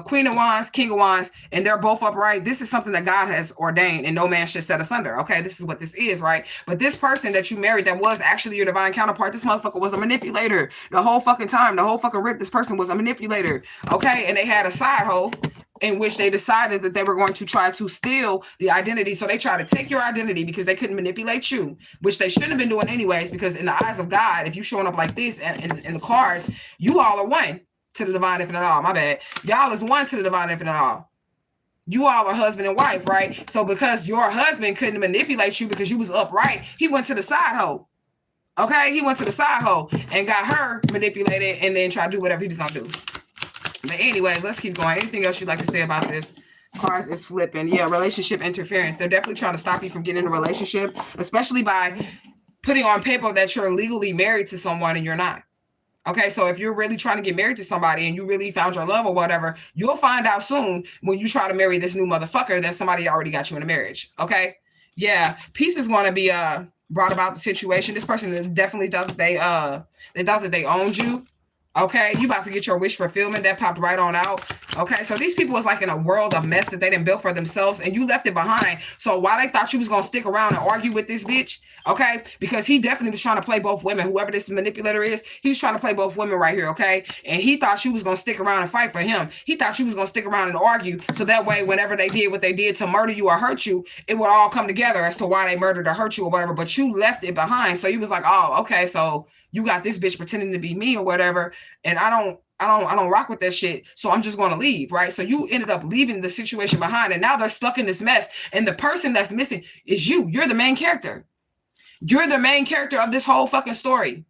Queen of Wands, King of Wands, and they're both upright, this is something that God has ordained and no man should set asunder. Okay, this is what this is, right? But this person that you married that was actually your divine counterpart, this motherfucker was a manipulator the whole fucking time, the whole fucking rip. This person was a manipulator, okay? And they had a side hoe in which they decided that they were going to try to steal the identity. So they tried to take your identity because they couldn't manipulate you, which they shouldn't have been doing anyways, because in the eyes of God, if you showing up like this and in the cards, you all are one to the divine infinite all. My bad. Y'all is one to the divine infinite all. You all are husband and wife, right? So because your husband couldn't manipulate you because you was upright, he went to the side hoe. Okay? He went to the side hoe and got her manipulated and then tried to do whatever he was going to do. But anyways, let's keep going. Anything else you'd like to say about this? Cards is flipping. Yeah, relationship interference. They're definitely trying to stop you from getting in a relationship, especially by putting on paper that you're legally married to someone and you're not. Okay, so if you're really trying to get married to somebody and you really found your love or whatever, you'll find out soon when you try to marry this new motherfucker that somebody already got you in a marriage. Okay, yeah, peace is going to be brought about the situation. This person definitely thought that they owned you. Okay, you about to get your wish fulfillment. That popped right on out. Okay, so these people was like in a world of mess that they didn't build for themselves, and you left it behind. So why they thought you was gonna stick around and argue with this bitch? Okay, because he definitely was trying to play both women. Whoever this manipulator is, he was trying to play both women right here. Okay, and he thought she was gonna stick around and fight for him. He thought she was gonna stick around and argue, so that way, whenever they did what they did to murder you or hurt you, it would all come together as to why they murdered or hurt you or whatever. But you left it behind, so he was like, oh, okay, so you got this bitch pretending to be me or whatever, and I don't rock with that shit. So I'm just going to leave, right? So you ended up leaving the situation behind, and now they're stuck in this mess. And the person that's missing is you. You're the main character. You're the main character of this whole fucking story.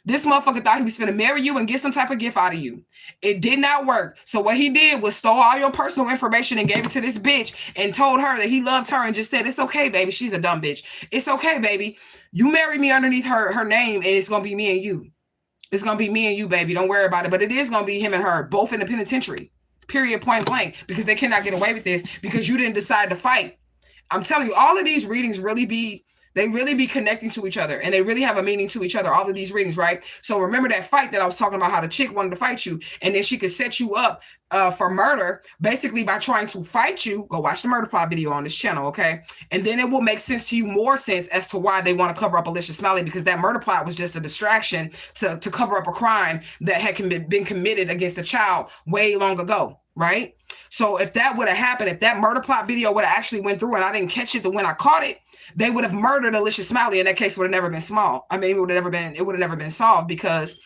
This motherfucker thought he was finna marry you and get some type of gift out of you. It did not work. So what he did was stole all your personal information and gave it to this bitch and told her that he loved her and just said, it's okay, baby. She's a dumb bitch. It's okay, baby. You marry me underneath her name and it's going to be me and you. It's going to be me and you, baby. Don't worry about it. But it is going to be him and her, both in the penitentiary. Period, point blank. Because they cannot get away with this because you didn't decide to fight. I'm telling you, all of these readings really be connecting to each other and they really have a meaning to each other, all of these readings, right? So remember that fight that I was talking about, how the chick wanted to fight you and then she could set you up for murder, basically by trying to fight you. Go watch the murder plot video on this channel, okay? And then it will make sense to you, more sense as to why they want to cover up Alicia Smiley, because that murder plot was just a distraction to cover up a crime that had been committed against a child way long ago, right? So if that would have happened, if that murder plot video would have actually went through and I didn't catch it when I caught it, they would have murdered Alicia Smiley, and that case would have never been small. I mean, it would have never been solved because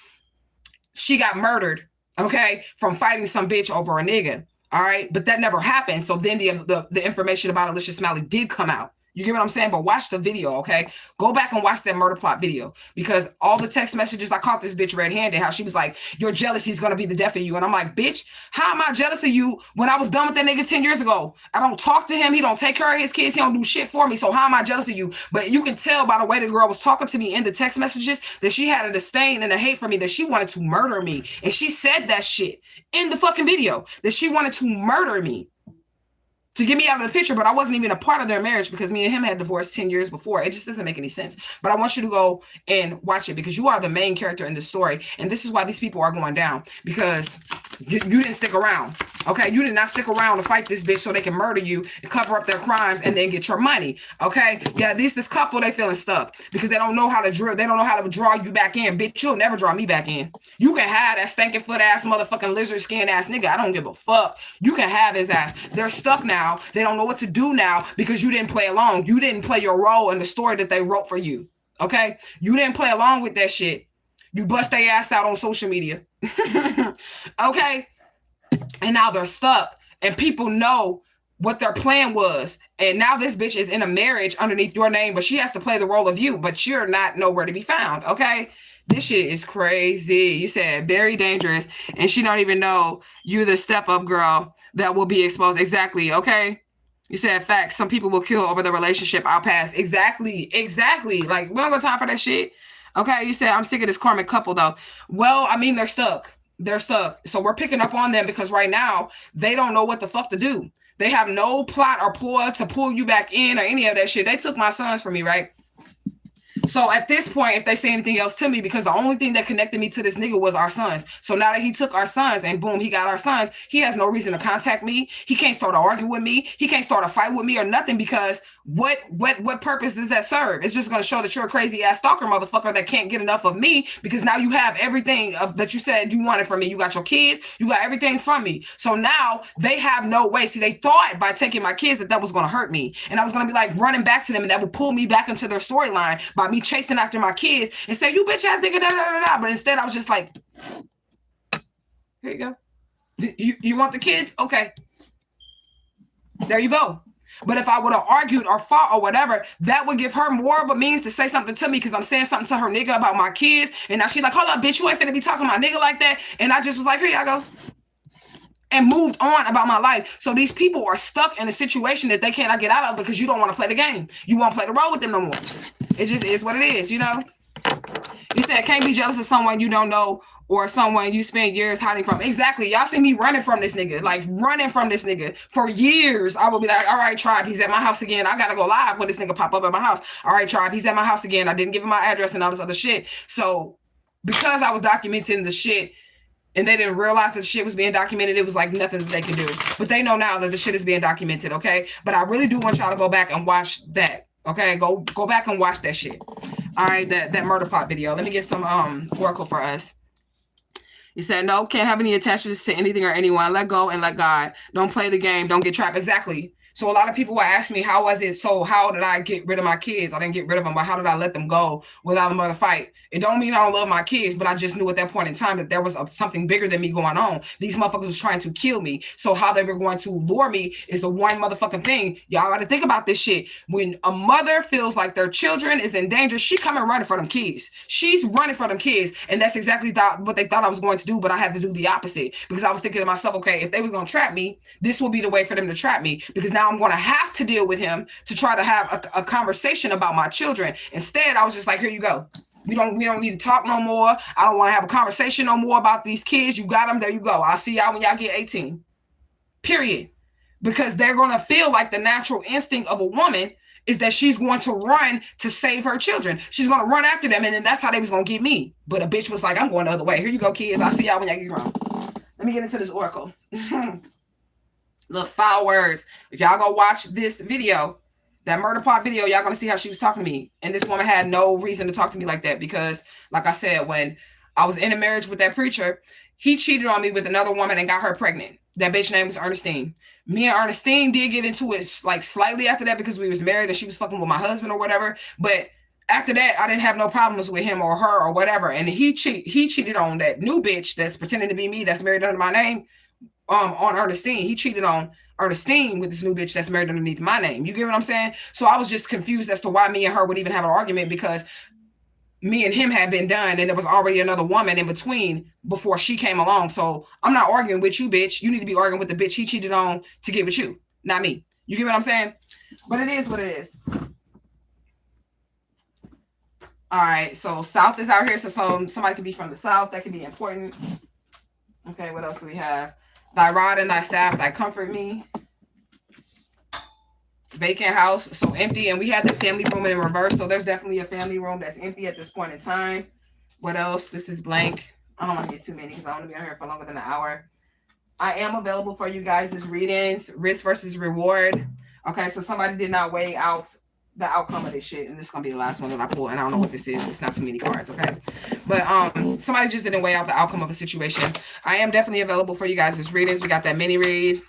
she got murdered, okay, from fighting some bitch over a nigga. All right. But that never happened. So then the information about Alicia Smiley did come out. You get what I'm saying? But watch the video, okay? Go back and watch that murder plot video, because all the text messages, I caught this bitch red-handed, how she was like, your jealousy is going to be the death of you. And I'm like, bitch, how am I jealous of you when I was done with that nigga 10 years ago? I don't talk to him. He don't take care of his kids. He don't do shit for me. So how am I jealous of you? But you can tell by the way the girl was talking to me in the text messages that she had a disdain and a hate for me, that she wanted to murder me. And she said that shit in the fucking video, that she wanted to murder me, to get me out of the picture. But I wasn't even a part of their marriage because me and him had divorced 10 years before. It just doesn't make any sense. But I want you to go and watch it, because you are the main character in this story. And this is why these people are going down, because you didn't stick around. Okay, you did not stick around to fight this bitch so they can murder you and cover up their crimes and then get your money. Okay, yeah, this couple, they feeling stuck because they don't know how to drill. They don't know how to draw you back in. Bitch, you'll never draw me back in. You can have that stinking foot ass motherfucking lizard skin ass nigga. I don't give a fuck. You can have his ass. They're stuck now. They don't know what to do now because you didn't play along. You didn't play your role in the story that they wrote for you. Okay, you didn't play along with that shit. You bust their ass out on social media. Okay. And now they're stuck, and people know what their plan was. And now this bitch is in a marriage underneath your name, but she has to play the role of you, but you're not nowhere to be found. Okay. This shit is crazy. You said very dangerous, and she don't even know you the step up girl that will be exposed. Exactly. Okay. You said facts. Some people will kill over the relationship. I'll pass. Exactly. Like, we don't got time for that shit. Okay. You said I'm sick of this karmic couple though. Well, I mean, they're stuck. They're stuck. So we're picking up on them because right now they don't know what the fuck to do. They have no plot or ploy to pull you back in or any of that shit. They took my sons from me, right? So at this point, if they say anything else to me, because the only thing that connected me to this nigga was our sons. So now that he took our sons and boom, he got our sons, he has no reason to contact me. He can't start to argue with me. He can't start a fight with me or nothing, because what purpose does that serve? It's just going to show that you're a crazy ass stalker motherfucker that can't get enough of me, because now you have everything that you said you wanted from me. You got your kids, you got everything from me. So now they have no way. See, they thought by taking my kids that was going to hurt me. And I was going to be like running back to them, and that would pull me back into their storyline by me chasing after my kids and say, you bitch ass nigga, da, da, da, da. But instead I was just like, here you go. You want the kids? Okay. There you go. But if I would have argued or fought or whatever, that would give her more of a means to say something to me, because I'm saying something to her nigga about my kids. And now she's like, hold up, bitch, you ain't finna be talking to my nigga like that. And I just was like, here y'all go. And moved on about my life. So these people are stuck in a situation that they cannot get out of because you don't want to play the game. You won't play the role with them no more. It just is what it is, you know? You said can't be jealous of someone you don't know or someone you spend years hiding from. Exactly. Y'all see me running from this nigga, like running from this nigga for years. I will be like, all right, tribe, he's at my house again. I got to go live when this nigga pop up at my house. All right, tribe, he's at my house again. I didn't give him my address and all this other shit. So because I was documenting the shit, and they didn't realize that the shit was being documented, it was like nothing that they could do. But they know now that the shit is being documented, okay? But I really do want y'all to go back and watch that, okay? Go back and watch that shit. All right, that murder plot video. Let me get some oracle for us. You said, no, can't have any attachments to anything or anyone. Let go and let God. Don't play the game. Don't get trapped. Exactly. So a lot of people will ask me, how was it? So how did I get rid of my kids? I didn't get rid of them, but how did I let them go without a mother fight? It don't mean I don't love my kids, but I just knew at that point in time that there was something bigger than me going on. These motherfuckers was trying to kill me. So how they were going to lure me is the one motherfucking thing. Y'all got to think about this shit. When a mother feels like their children is in danger, she coming running for them kids. She's running for them kids. And that's exactly what they thought I was going to do, but I had to do the opposite because I was thinking to myself, okay, if they was going to trap me, this will be the way for them to trap me, because now I'm going to have to deal with him to try to have a conversation about my children. Instead, I was just like, here you go. We don't need to talk no more. I don't want to have a conversation no more about these kids. You got them. There you go. I'll see y'all when y'all get 18. Period. Because they're going to feel like the natural instinct of a woman is that she's going to run to save her children. She's going to run after them. And then that's how they was going to get me. But a bitch was like, I'm going the other way. Here you go, kids. I'll see y'all when y'all get grown. Let me get into this oracle. Look, foul words. If y'all go watch this video, that murder plot video, y'all gonna see how she was talking to me. And this woman had no reason to talk to me like that because, like I said, when I was in a marriage with that preacher, he cheated on me with another woman and got her pregnant. That bitch name was Ernestine. Me and Ernestine did get into it like slightly after that because we was married and she was fucking with my husband or whatever. But after that, I didn't have no problems with him or her or whatever. And he cheated on that new bitch that's pretending to be me, that's married under my name. On Ernestine. He cheated on Ernestine with this new bitch that's married underneath my name. You get what I'm saying? So I was just confused as to why me and her would even have an argument, because me and him had been done and there was already another woman in between before she came along. So I'm not arguing with you, bitch. You need to be arguing with the bitch he cheated on to get with you, not me. You get what I'm saying? But it is what it is. All right. So South is out here. So somebody could be from the South. That could be important. Okay. What else do we have? Thy rod and thy staff, thy comfort me. Vacant house, so empty. And we had the family room in reverse. So there's definitely a family room that's empty at this point in time. What else? This is blank. I don't want to get too many because I want to be on here for longer than an hour. I am available for you guys' readings, risk versus reward. Okay, so somebody did not weigh out the outcome of this shit, and this is gonna be the last one that I pull, and I don't know what this is. It's not too many cards, okay? But somebody just didn't weigh out the outcome of a situation. I am definitely available for you guys' readings. We got that mini read,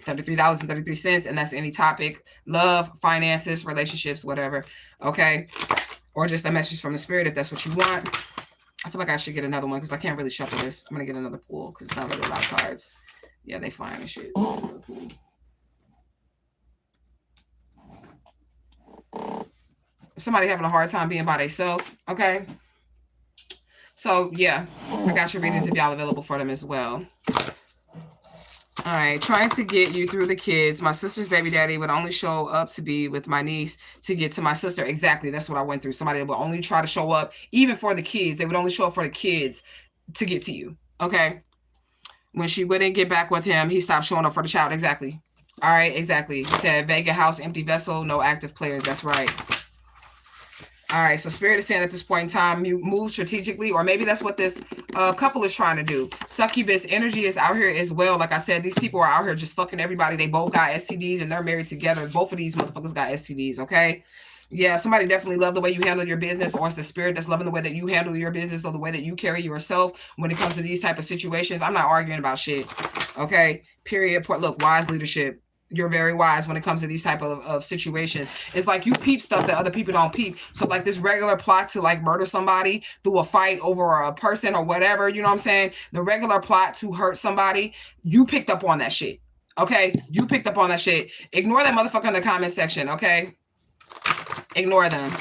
$33.33, and that's any topic: love, finances, relationships, whatever. Okay, or just a message from the spirit if that's what you want. I feel like I should get another one because I can't really shuffle this. I'm gonna get another pool because it's not really a lot of cards. Yeah, they flying and shit. Somebody having a hard time being by themselves. Okay. So yeah, I got your readings if y'all available for them as well. All right, trying to get you through the kids. My sister's baby daddy would only show up to be with my niece to get to my sister. Exactly, that's what I went through. Somebody would only try to show up, even for the kids. They would only show up for the kids to get to you. Okay. When she wouldn't get back with him, he stopped showing up for the child. Exactly. All right, exactly. He said, vacant house, empty vessel, no active players. That's right. All right, so Spirit is saying at this point in time, you move strategically, or maybe that's what this couple is trying to do. Succubus energy is out here as well. Like I said, these people are out here just fucking everybody. They both got STDs and they're married together. Both of these motherfuckers got STDs, okay? Yeah, somebody definitely love the way you handle your business, or it's the spirit that's loving the way that you handle your business or the way that you carry yourself when it comes to these type of situations. I'm not arguing about shit, okay? Period. Look, wise leadership. You're very wise when it comes to these type of situations. It's like you peep stuff that other people don't peep. So like this regular plot to like murder somebody through a fight over a person or whatever, you know what I'm saying? The regular plot to hurt somebody, you picked up on that shit. Okay? You picked up on that shit. Ignore that motherfucker in the comment section, okay? Ignore them.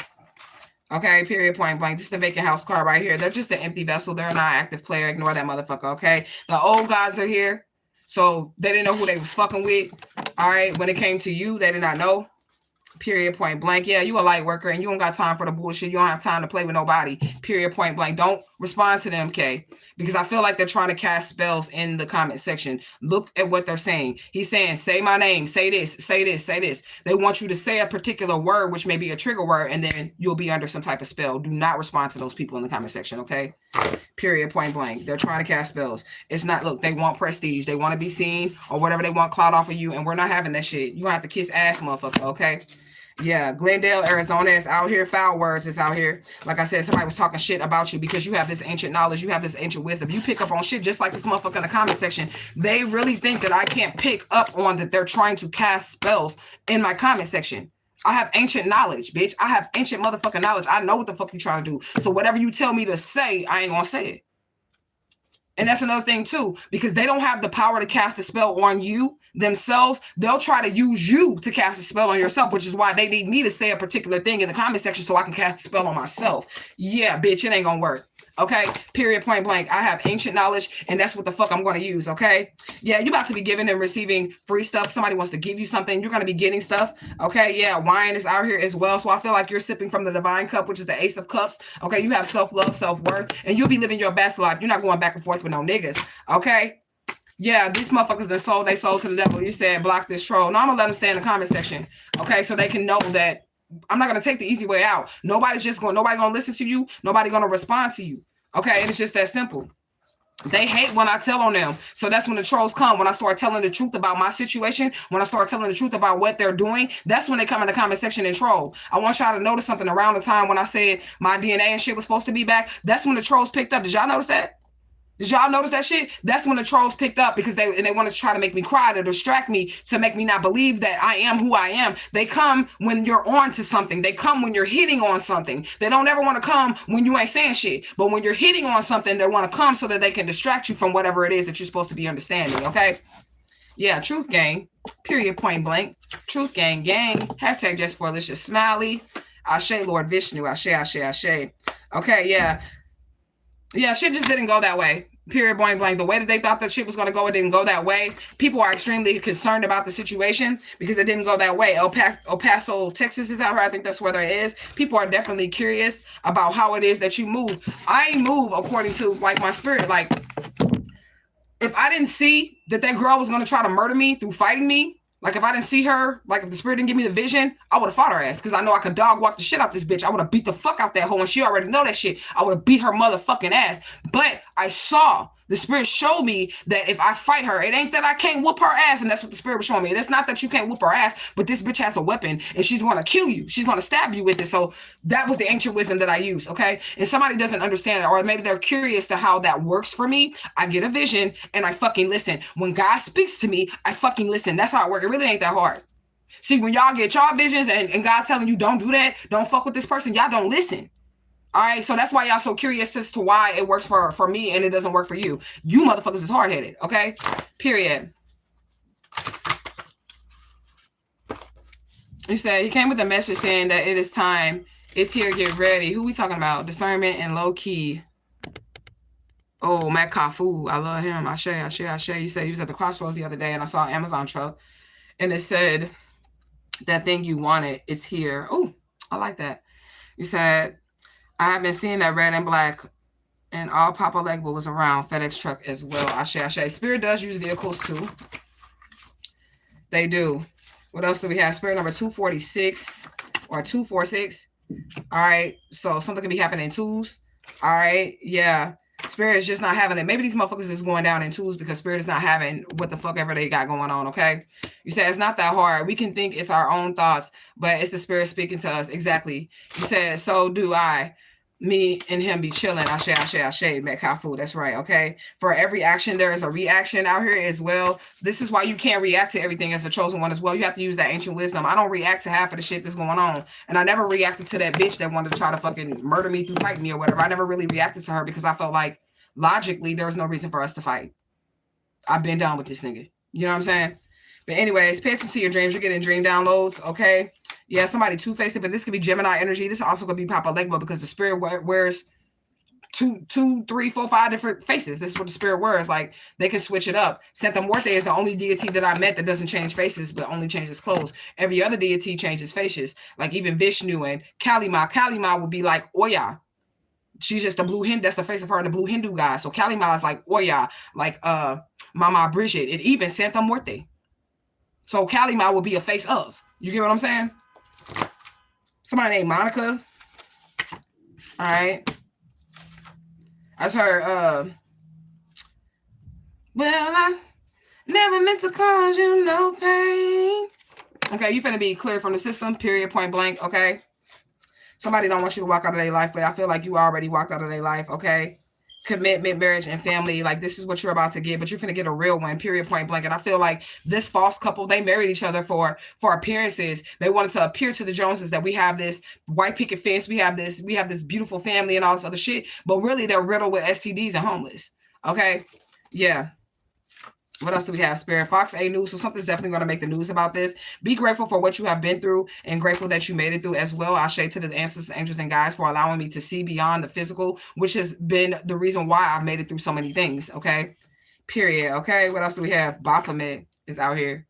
Okay, period, point blank. This is the vacant house card right here. They're just an empty vessel. They're not an active player. Ignore that motherfucker, okay? The old gods are here. So they didn't know who they was fucking with. All right. When it came to you, they did not know. Period, point blank. Yeah, you a light worker and you don't got time for the bullshit. You don't have time to play with nobody. Period, point blank. Don't respond to them, okay? Because I feel like they're trying to cast spells in the comment section. Look at what they're saying. He's saying, say my name, say this, say this, say this. They want you to say a particular word, which may be a trigger word, and then you'll be under some type of spell. Do not respond to those people in the comment section, okay? Period, point blank. They're trying to cast spells. It's not, look, they want prestige. They want to be seen or whatever they want clout off of you, and we're not having that shit. You're going to have to kiss ass, motherfucker, okay? Yeah, Glendale, Arizona is out here. Foul words is out here. Like I said, somebody was talking shit about you because you have this ancient knowledge. You have this ancient wisdom. You pick up on shit just like this motherfucker in the comment section. They really think that I can't pick up on that they're trying to cast spells in my comment section. I have ancient knowledge, bitch. I have ancient motherfucking knowledge. I know what the fuck you trying to do. So whatever you tell me to say, I ain't gonna say it. And that's another thing too, because they don't have the power to cast a spell on you themselves. They'll try to use you to cast a spell on yourself, which is why they need me to say a particular thing in the comment section so I can cast a spell on myself. Yeah, bitch, it ain't gonna work. Okay, period, point blank. I have ancient knowledge, and that's what the fuck I'm going to use. Okay, yeah, you about to be giving and receiving free stuff. Somebody wants to give you something, you're going to be getting stuff. Okay, yeah, wine is out here as well. So I feel like you're sipping from the divine cup, which is the Ace of Cups. Okay, you have self-love, self-worth, and you'll be living your best life. You're not going back and forth with no niggas. Okay. Yeah, these motherfuckers that sold they soul to the devil. You said block this troll. No, I'm gonna let them stay in the comment section. Okay, so they can know that I'm not gonna take the easy way out. Nobody gonna listen to you. Nobody gonna respond to you. Okay, and it's just that simple. They hate when I tell on them. So that's when the trolls come. When I start telling the truth about my situation, when I start telling the truth about what they're doing, that's when they come in the comment section and troll. I want y'all to notice something around the time when I said my DNA and shit was supposed to be back. That's when the trolls picked up. Did y'all notice that? Did y'all notice that shit? That's when the trolls picked up because they wanted to try to make me cry, to distract me, to make me not believe that I am who I am. They come when you're on to something. They come when you're hitting on something. They don't ever want to come when you ain't saying shit. But when you're hitting on something, they want to come so that they can distract you from whatever it is that you're supposed to be understanding, okay? Yeah, truth gang, period, point blank. Truth gang, gang. Hashtag just for Alicia Smiley. Ashe, Lord Vishnu. Ashe, Ashe, Ashe. Okay, yeah. Yeah, shit just didn't go that way. Period, point blank. The way that they thought that shit was going to go, it didn't go that way. People are extremely concerned about the situation because it didn't go that way. El Paso, Texas is out here. I think that's where there is. People are definitely curious about how it is that you move. I move according to like my spirit. Like if I didn't see that girl was going to try to murder me through fighting me, like if I didn't see her, like if the spirit didn't give me the vision, I would have fought her ass because I know I could dog walk the shit out this bitch. I would have beat the fuck out that hoe and she already know that shit. I would have beat her motherfucking ass. But I saw the spirit show me that if I fight her, it ain't that I can't whoop her ass, and that's what the spirit was showing me. It's not that you can't whoop her ass, but this bitch has a weapon and she's going to kill you. She's going to stab you with it. So that was the ancient wisdom that I use, okay? And somebody doesn't understand it, or maybe they're curious to how that works for me. I get a vision and I fucking listen. When God speaks to me, I fucking listen. That's how it works. It really ain't that hard. See, when y'all get y'all visions and God telling you don't do that, don't fuck with this person, y'all don't listen. All right, so that's why y'all so curious as to why it works for me and it doesn't work for you. You motherfuckers is hard-headed, okay? Period. He said he came with a message saying that it is time. It's here, get ready. Who we talking about? Discernment and low key. Oh, Matt Kafu. I love him. Ashe. You said he was at the crossroads the other day and I saw an Amazon truck and it said, that thing you wanted, it's here. Oh, I like that. You said, I have been seeing that red and black and all Papa Legba was around FedEx truck as well. Ashe. Spirit does use vehicles too. They do. What else do we have? Spirit number 246 or 246. All right. So something could be happening in twos. All right. Yeah. Spirit is just not having it. Maybe these motherfuckers is going down in twos because Spirit is not having what the fuck ever they got going on, okay? You said it's not that hard. We can think it's our own thoughts, but it's the Spirit speaking to us. Exactly. You said, so do I. Me and him be chilling. Ashe, Metcalfu. That's right, okay? For every action, there is a reaction out here as well. This is why you can't react to everything as a chosen one as well. You have to use that ancient wisdom. I don't react to half of the shit that's going on. And I never reacted to that bitch that wanted to try to fucking murder me through fighting me or whatever. I never really reacted to her because I felt like logically there was no reason for us to fight. I've been done with this nigga. You know what I'm saying? But anyways, pay attention to your dreams. You're getting dream downloads, okay? Yeah, somebody two-faced it, but this could be Gemini energy. This also could be Papa Legba because the spirit wears two, three, four, five different faces. This is what the spirit wears. Like, they can switch it up. Santa Muerte is the only deity that I met that doesn't change faces, but only changes clothes. Every other deity changes faces. Like even Vishnu and Kalima. Kalima would be like Oya. She's just a blue Hindu. That's the face of her and the blue Hindu guy. So Kalima is like Oya, like Mama Bridget, and even Santa Muerte. So Kalima would be a face of. You get what I'm saying? Somebody named Monica. All right. That's her. Well, I never meant to cause you no pain. Okay, you finna be cleared from the system, period, point blank, okay? Somebody don't want you to walk out of their life, but I feel like you already walked out of their life, okay? Commitment, marriage, and family, like this is what you're about to get, but you're gonna get a real one, period, point blank. And I feel like this false couple, they married each other for appearances. They wanted to appear to the Joneses that we have this white picket fence, we have this beautiful family and all this other shit, but really they're riddled with STDs and homeless. Okay, yeah. What else do we have? Spirit Fox A news. So something's definitely going to make the news about this. Be grateful for what you have been through and grateful that you made it through as well. I say to the ancestors, angels, and guides for allowing me to see beyond the physical, which has been the reason why I've made it through so many things. Okay. Period. Okay. What else do we have? Baphomet is out here.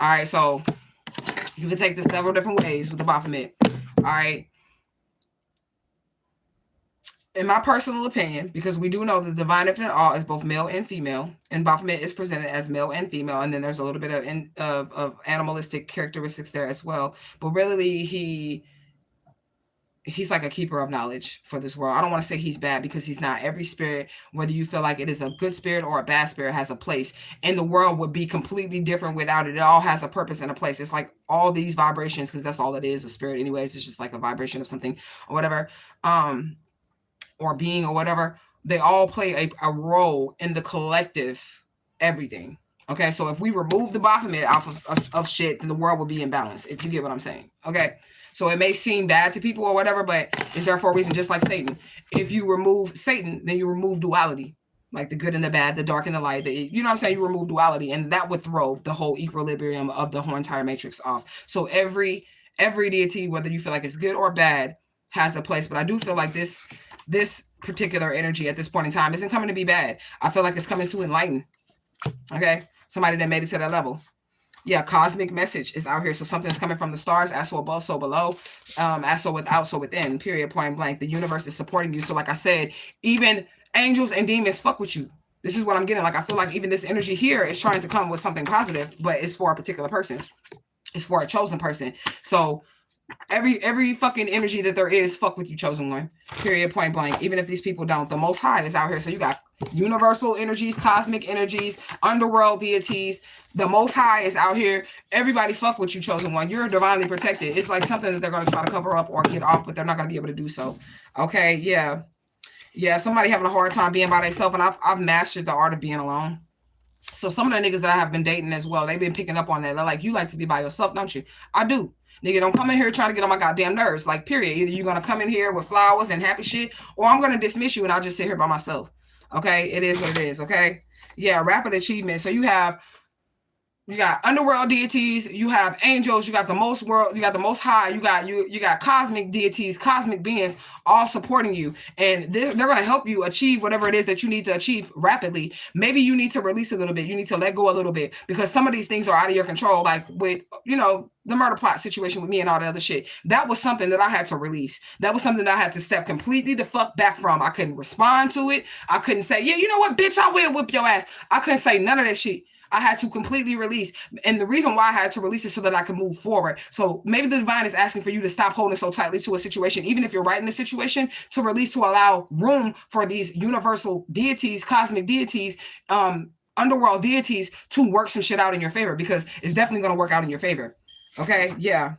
All right. So you can take this several different ways with the Baphomet. All right. In my personal opinion, because we do know the divine infinite all is both male and female, and Baphomet is presented as male and female, and then there's a little bit of animalistic characteristics there as well. But really, he's like a keeper of knowledge for this world. I don't want to say he's bad because he's not. Every spirit, whether you feel like it is a good spirit or a bad spirit, has a place, and the world would be completely different without it. It all has a purpose and a place. It's like all these vibrations, because that's all it is. A spirit, anyways, it's just like a vibration of something or whatever. Or being or whatever, they all play a role in the collective everything. Okay, so if we remove the Baphomet off of shit, then the world will be in balance, if you get what I'm saying. Okay, so it may seem bad to people or whatever, but it's there for a reason, just like Satan. If you remove Satan, then you remove duality, like the good and the bad, the dark and the light. You know what I'm saying? You remove duality, and that would throw the whole equilibrium of the whole entire matrix off. So every deity, whether you feel like it's good or bad, has a place. But I do feel like this particular energy at this point in time isn't coming to be bad. I feel like it's coming to enlighten. Okay, somebody that made it to that level. Yeah, cosmic message is out here. So something's coming from the stars, as so above, so below, as so without, so within, period, point blank. The universe is supporting you. So like I said, even angels and demons fuck with you. This is what I'm getting. Like, I feel like even this energy here is trying to come with something positive, but it's for a particular person. It's for a chosen person. So every fucking energy that there is, fuck with you, chosen one, period, point blank. Even if these people don't, the Most High is out here. So you got universal energies, cosmic energies, underworld deities. The Most High is out here. Everybody fuck with you, chosen one. You're divinely protected. It's like something that they're going to try to cover up or get off, but they're not going to be able to do so. Okay, yeah, somebody having a hard time being by themselves, and I've mastered the art of being alone. So some of the niggas that I have been dating as well, they've been picking up on that. They're like, you like to be by yourself, don't you? I do. Nigga, don't come in here trying to get on my goddamn nerves. Like, period. Either you're going to come in here with flowers and happy shit, or I'm going to dismiss you and I'll just sit here by myself. Okay? It is what it is. Okay? Yeah, rapid achievement. So you got underworld deities, you have angels, you got the most high, you got cosmic deities, cosmic beings all supporting you, and they're going to help you achieve whatever it is that you need to achieve rapidly. Maybe you need to release a little bit, you need to let go a little bit, because some of these things are out of your control, like with the murder plot situation with me and all the other shit. That was something that I had to release. That was something that I had to step completely the fuck back from. I couldn't respond to it. I couldn't say, yeah, you know what, bitch, I will whip your ass. I couldn't say none of that shit. I had to completely release. And the reason why I had to release it so that I could move forward. So maybe the divine is asking for you to stop holding so tightly to a situation, even if you're right in the situation, to release, to allow room for these universal deities, cosmic deities, underworld deities to work some shit out in your favor, because it's definitely going to work out in your favor. Okay? Yeah,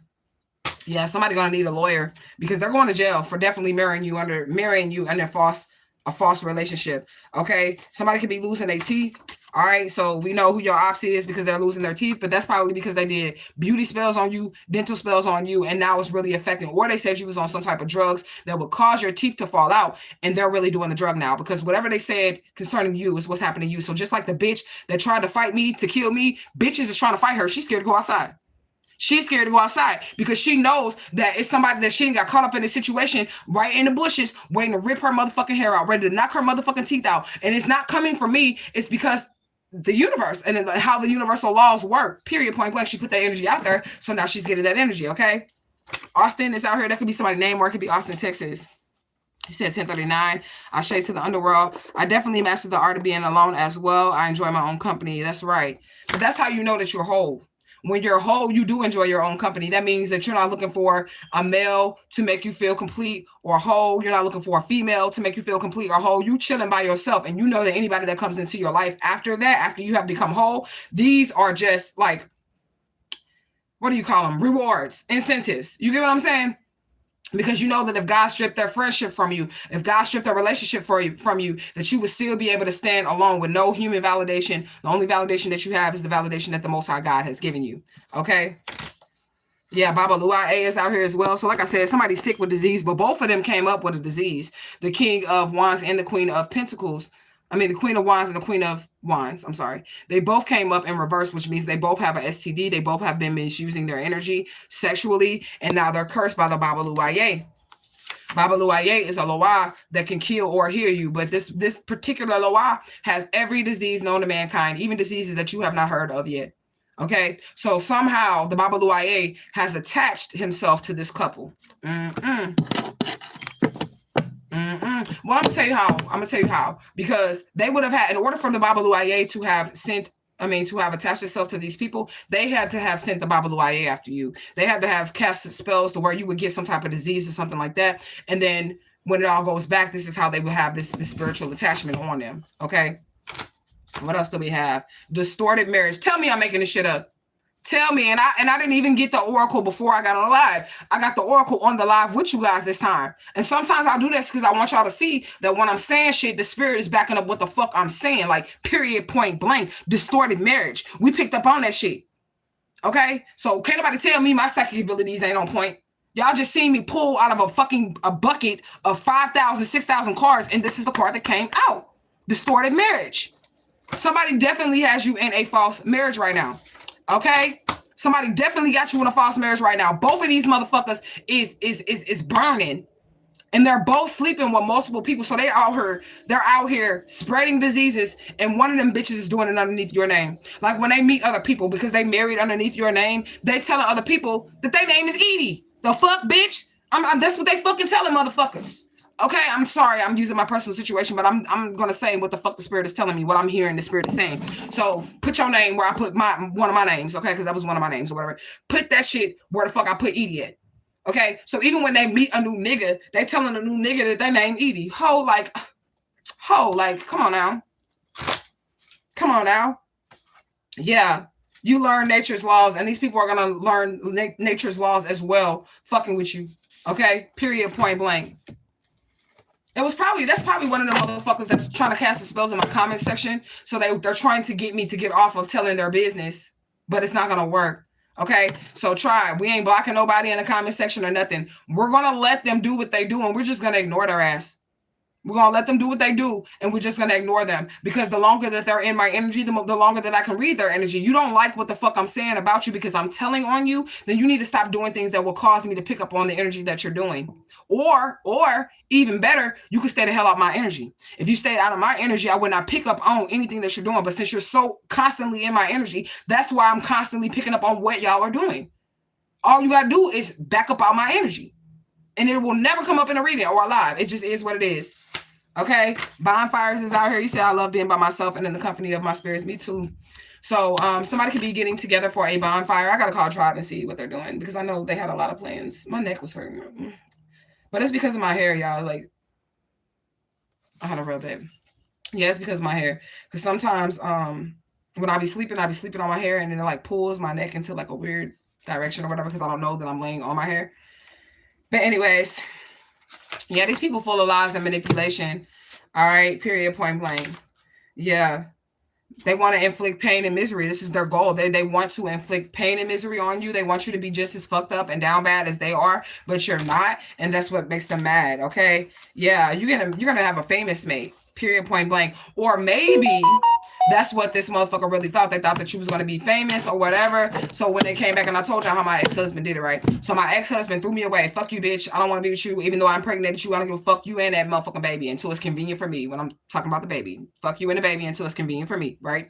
somebody going to need a lawyer, because they're going to jail for definitely marrying you under a false relationship. Okay? Somebody could be losing their teeth. All right, so we know who your ops is because they're losing their teeth, but that's probably because they did beauty spells on you, dental spells on you, and now it's really affecting, or they said you was on some type of drugs that would cause your teeth to fall out, and they're really doing the drug now, because whatever they said concerning you is what's happening to you. So just like the bitch that tried to fight me to kill me, bitches is trying to fight her. She's scared to go outside. She's scared to go outside because she knows that it's somebody that she got caught up in this situation right in the bushes, waiting to rip her motherfucking hair out, ready to knock her motherfucking teeth out. And it's not coming from me. It's because the universe and how the universal laws work, period, point blank. She put that energy out there, so now she's getting that energy. Okay, Austin is out here. That could be somebody's name, or it could be Austin, Texas. He said 1039. I shade to the underworld. I definitely mastered the art of being alone as well. I enjoy my own company. That's right. But that's how you know that you're whole. When you're whole, you do enjoy your own company. That means that you're not looking for a male to make you feel complete or whole. You're not looking for a female to make you feel complete or whole. You chilling by yourself, and you know that anybody that comes into your life after that, after you have become whole, these are just like what do you call them? Rewards, incentives. You get what I'm saying? Because you know that if God stripped their friendship from you, if God stripped their relationship from you, that you would still be able to stand alone with no human validation. The only validation that you have is the validation that the Most High God has given you. Okay? Yeah, Baba Luai is out here as well. So like I said, somebody's sick with disease, but both of them came up with a disease. The King of Wands and the Queen of Pentacles. I mean, the Queen of Wands and the Queen of Wands. I'm sorry. They both came up in reverse, which means they both have a STD. They both have been misusing their energy sexually, and now they're cursed by the Baba Luai. Baba Luai is a Loa that can kill or heal you, but this particular Loa has every disease known to mankind, even diseases that you have not heard of yet. Okay, so somehow the Baba Luai has attached himself to this couple. Well, I'm gonna tell you how, because they would have had, in order for the Baba Luai to have to have attached itself to these people, they had to have sent the Baba Luai after you. They had to have cast spells to where you would get some type of disease or something like that. And then when it all goes back, this is how they would have this spiritual attachment on them. Okay. What else do we have? Distorted marriage. Tell me I'm making this shit up. Tell me. And I didn't even get the oracle before I got on the live. I got the oracle on the live with you guys this time. And sometimes I'll do this because I want y'all to see that when I'm saying shit, the spirit is backing up what the fuck I'm saying. Like, period, point blank. Distorted marriage. We picked up on that shit. Okay? So can't nobody tell me my psychic abilities ain't on point. Y'all just seen me pull out of a bucket of 5,000, 6,000 cards, and this is the card that came out. Distorted marriage. Somebody definitely has you in a false marriage right now. Okay? Somebody definitely got you in a false marriage right now. Both of these motherfuckers is burning. And they're both sleeping with multiple people. So they're out here spreading diseases, and one of them bitches is doing it underneath your name. Like when they meet other people because they married underneath your name, they telling other people that their name is Edie. The fuck, bitch? That's what they fucking telling motherfuckers. Okay, I'm sorry, I'm using my personal situation, but I'm gonna say what the fuck the spirit is telling me, what I'm hearing the spirit is saying. So put your name where I put one of my names, okay? Because that was one of my names or whatever. Put that shit where the fuck I put Edie at. Okay, so even when they meet a new nigga, they telling a new nigga that they name Edie. Like, come on now. Come on now. Yeah, you learn nature's laws, and these people are gonna learn nature's laws as well, fucking with you. Okay, period, point blank. That's probably one of the motherfuckers that's trying to cast the spells in my comment section. So they're trying to get me to get off of telling their business, but it's not gonna work. Okay, so try. We ain't blocking nobody in the comment section or nothing. We're gonna let them do what they do, and we're just gonna ignore their ass. We're gonna let them do what they do, and we're just gonna ignore them, because the longer that they're in my energy, the longer that I can read their energy. You don't like what the fuck I'm saying about you because I'm telling on you, then you need to stop doing things that will cause me to pick up on the energy that you're doing. Or even better, you could stay the hell out of my energy. If you stayed out of my energy, I would not pick up on anything that you're doing. But since you're so constantly in my energy, that's why I'm constantly picking up on what y'all are doing. All you gotta do is back up out my energy, and it will never come up in a reading or a live. It just is what it is. Okay, Bonfires is out here. You say I love being by myself and in the company of my spirits. Me too. So somebody could be getting together for a bonfire. I gotta call Tribe and see what they're doing, because I know they had a lot of plans. My neck was hurting, but it's because of my hair, y'all. Like, I had a real baby. Yeah, it's because of my hair. Because sometimes when I be sleeping on my hair, and then it like pulls my neck into like a weird direction or whatever, because I don't know that I'm laying on my hair. But anyways, yeah, these people full of lies and manipulation. All right, period, point blank. Yeah, they want to inflict pain and misery. This is their goal. They want to inflict pain and misery on you. They want you to be just as fucked up and down bad as they are, but you're not, and that's what makes them mad. Okay, yeah, you're gonna have a famous mate. Period, point blank. Or maybe that's what this motherfucker really thought. They thought that you was going to be famous or whatever. So when they came back, and I told y'all how my ex-husband did it, right? So my ex-husband threw me away. Fuck you, bitch. I don't want to be with you. Even though I'm pregnant with you, I don't give a fuck you and that motherfucking baby until it's convenient for me. When I'm talking about the baby, fuck you and the baby until it's convenient for me, right?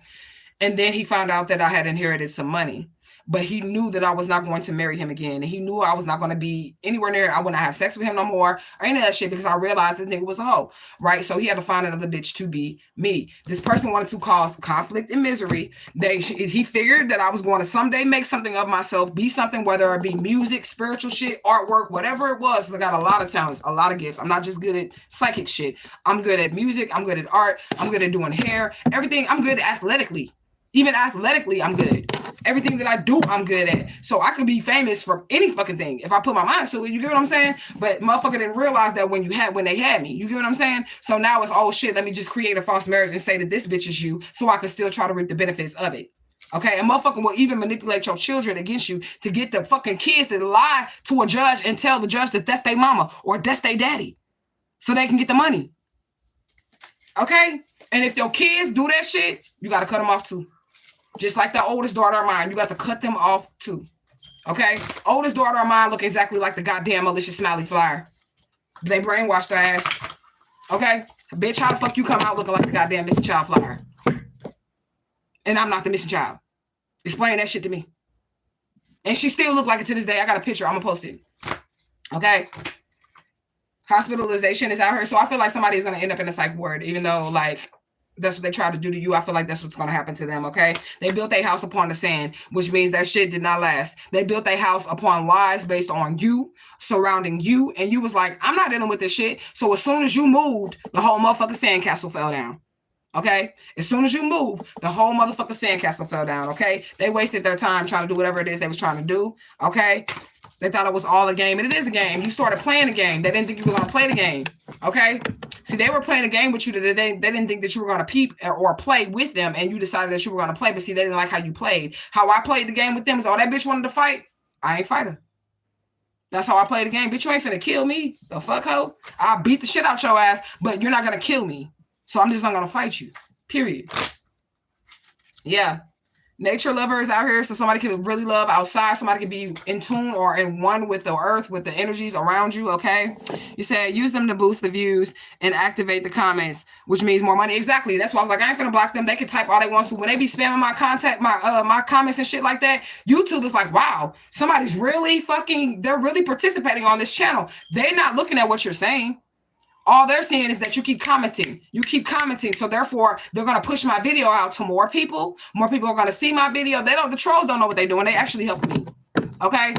And then he found out that I had inherited some money. But he knew that I was not going to marry him again. And he knew I was not going to be anywhere near. I wouldn't have sex with him no more or any of that shit, because I realized this nigga was a hoe, right? So he had to find another bitch to be me. This person wanted to cause conflict and misery. He figured that I was going to someday make something of myself, be something, whether it be music, spiritual shit, artwork, whatever it was. I got a lot of talents, a lot of gifts. I'm not just good at psychic shit. I'm good at music. I'm good at art. I'm good at doing hair, everything. I'm good athletically. Even athletically, I'm good. Everything that I do, I'm good at. So I could be famous for any fucking thing if I put my mind to it. You get what I'm saying? But motherfucker didn't realize that when they had me. You get what I'm saying? So now it's, oh shit, let me just create a false marriage and say that this bitch is you so I can still try to reap the benefits of it. Okay, and motherfucker will even manipulate your children against you to get the fucking kids to lie to a judge and tell the judge that that's their mama or that's their daddy so they can get the money. Okay? And if your kids do that shit, you got to cut them off too. Just like the oldest daughter of mine, you got to cut them off too. Okay? Oldest daughter of mine look exactly like the goddamn Alicia Smiley flyer. They brainwashed her ass. Okay? Bitch, how the fuck you come out looking like the goddamn missing child flyer? And I'm not the missing child. Explain that shit to me. And she still look like it to this day. I got a picture. I'm going to post it. Okay? Hospitalization is out here. So I feel like somebody is going to end up in a psych ward, even though, like, that's what they tried to do to you. I feel like that's what's going to happen to them, okay? They built their house upon the sand, which means that shit did not last. They built their house upon lies based on you, surrounding you, and you was like, I'm not dealing with this shit. So as soon as you moved, the whole motherfucking sandcastle fell down, okay? As soon as you moved, the whole motherfucking sandcastle fell down, okay? They wasted their time trying to do whatever it is they was trying to do, okay? They thought it was all a game, and it is a game. You started playing the game. They didn't think you were going to play the game, okay? See, they were playing a game with you. They didn't think that you were going to peep or play with them, and you decided that you were going to play, but see, they didn't like how you played. How I played the game with them is, oh, that bitch wanted to fight. I ain't fight her. That's how I played the game. Bitch, you ain't finna kill me. The fuck, ho? I'll beat the shit out your ass, but you're not going to kill me. So I'm just not going to fight you, period. Yeah. Nature lovers out here, so somebody can really love outside. Somebody can be in tune or in one with the earth, with the energies around you, okay? You said use them to boost the views and activate the comments, which means more money. Exactly. That's why I was like, I ain't finna block them. They can type all they want to. When they be spamming my contact, my comments and shit like that, YouTube is like, wow, somebody's really they're really participating on this channel. They're not looking at what you're saying. All they're seeing is that you keep commenting. You keep commenting. So therefore, they're going to push my video out to more people. More people are going to see my video. The trolls don't know what they're doing. They actually helping me. Okay?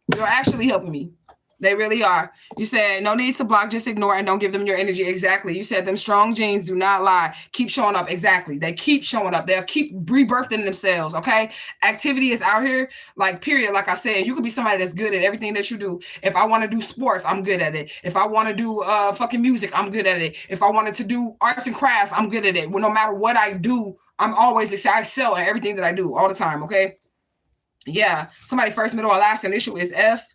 They're actually helping me. They really are. You said no need to block, just ignore and don't give them your energy. Exactly. You said them strong genes do not lie. Keep showing up. Exactly. They keep showing up. They'll keep rebirthing themselves. Okay. Activity is out here. Like, period. Like I said, you could be somebody that's good at everything that you do. If I want to do sports, I'm good at it. If I want to do fucking music, I'm good at it. If I wanted to do arts and crafts, I'm good at it. Well, no matter what I do, I'm always excited. I excel at everything that I do all the time. Okay. Yeah. Somebody first, middle, or last initial is F.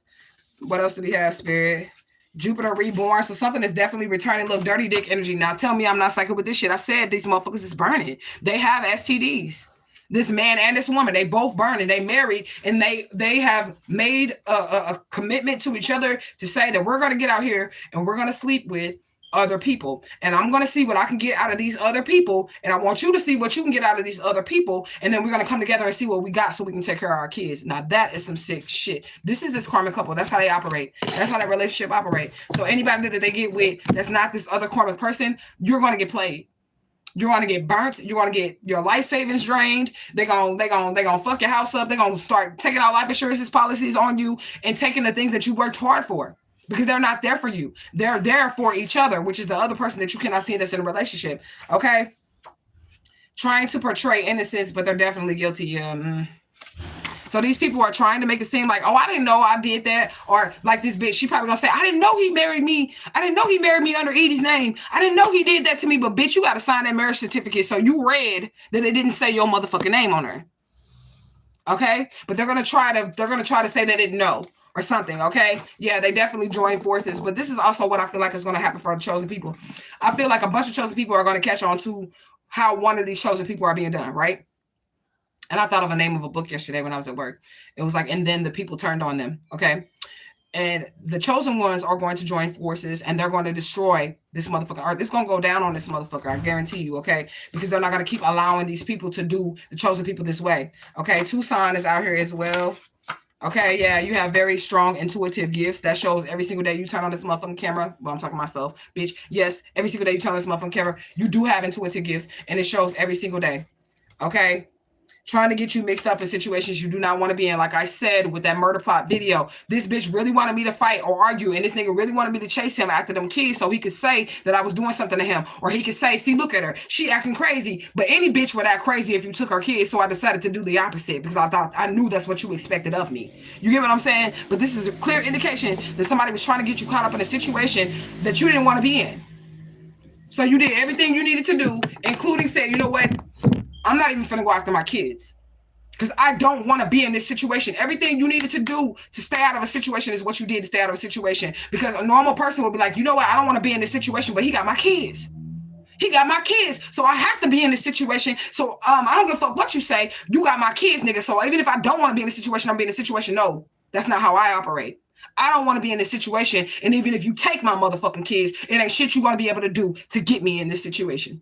What else do we have, Spirit? Jupiter reborn. So something is definitely returning. Look, dirty dick energy. Now tell me I'm not psychic with this shit. I said these motherfuckers is burning. They have STDs. This man and this woman, they both burning. They married, and they have made a commitment to each other to say that we're going to get out here and we're going to sleep with other people, and I'm going to see what I can get out of these other people, and I want you to see what you can get out of these other people, and then we're going to come together and see what we got so we can take care of our kids. Now that is some sick shit. This is this karmic couple. That's how they operate. That's how that relationship operate. So anybody that they get with that's not this other karmic person, you're going to get played. You're going to get burnt. You're going to get your life savings drained. They're going to fuck your house up. They're going to start taking out life insurance policies on you and taking the things that you worked hard for. Because they're not there for you. They're there for each other, which is the other person that you cannot see that's in a relationship. Okay? Trying to portray innocence, but they're definitely guilty. So these people are trying to make it seem like, oh, I didn't know I did that. Or like this bitch, she probably gonna say, I didn't know he married me. I didn't know he married me under Edie's name. I didn't know he did that to me. But bitch, you got to sign that marriage certificate. So you read that it didn't say your motherfucking name on her. Okay? But they're gonna try to say they didn't know. Or something, okay? Yeah, they definitely join forces. But this is also what I feel like is going to happen for the chosen people. I feel like a bunch of chosen people are going to catch on to how one of these chosen people are being done, right? And I thought of a name of a book yesterday when I was at work. It was like, and then the people turned on them, okay? And the chosen ones are going to join forces, and they're going to destroy this motherfucker. Or it's going to go down on this motherfucker, I guarantee you, okay? Because they're not going to keep allowing these people to do the chosen people this way, okay? Tucson is out here as well. Okay, yeah, you have very strong intuitive gifts. That shows every single day you turn on this motherfucking camera. Well, I'm talking to myself, bitch. Yes, every single day you turn on this motherfucking camera, you do have intuitive gifts, and it shows every single day. Okay? trying to get you mixed up in situations you do not want to be in. Like I said with that murder plot video, this bitch really wanted me to fight or argue, and this nigga really wanted me to chase him after them kids so he could say that I was doing something to him, or he could say, see, look at her, she acting crazy. But any bitch would act crazy if you took her kids, so I decided to do the opposite because I knew that's what you expected of me. You get what I'm saying? But this is a clear indication that somebody was trying to get you caught up in a situation that you didn't want to be in. So you did everything you needed to do, including saying, you know what? I'm not even finna go after my kids because I don't want to be in this situation. Everything you needed to do to stay out of a situation is what you did to stay out of a situation, because a normal person would be like, you know what? I don't want to be in this situation, but he got my kids. He got my kids. So I have to be in this situation. So I don't give a fuck what you say. You got my kids, nigga. So even if I don't want to be in this situation, I'm being in this situation. No, that's not how I operate. I don't want to be in this situation. And even if you take my motherfucking kids, it ain't shit you're going to be able to do to get me in this situation.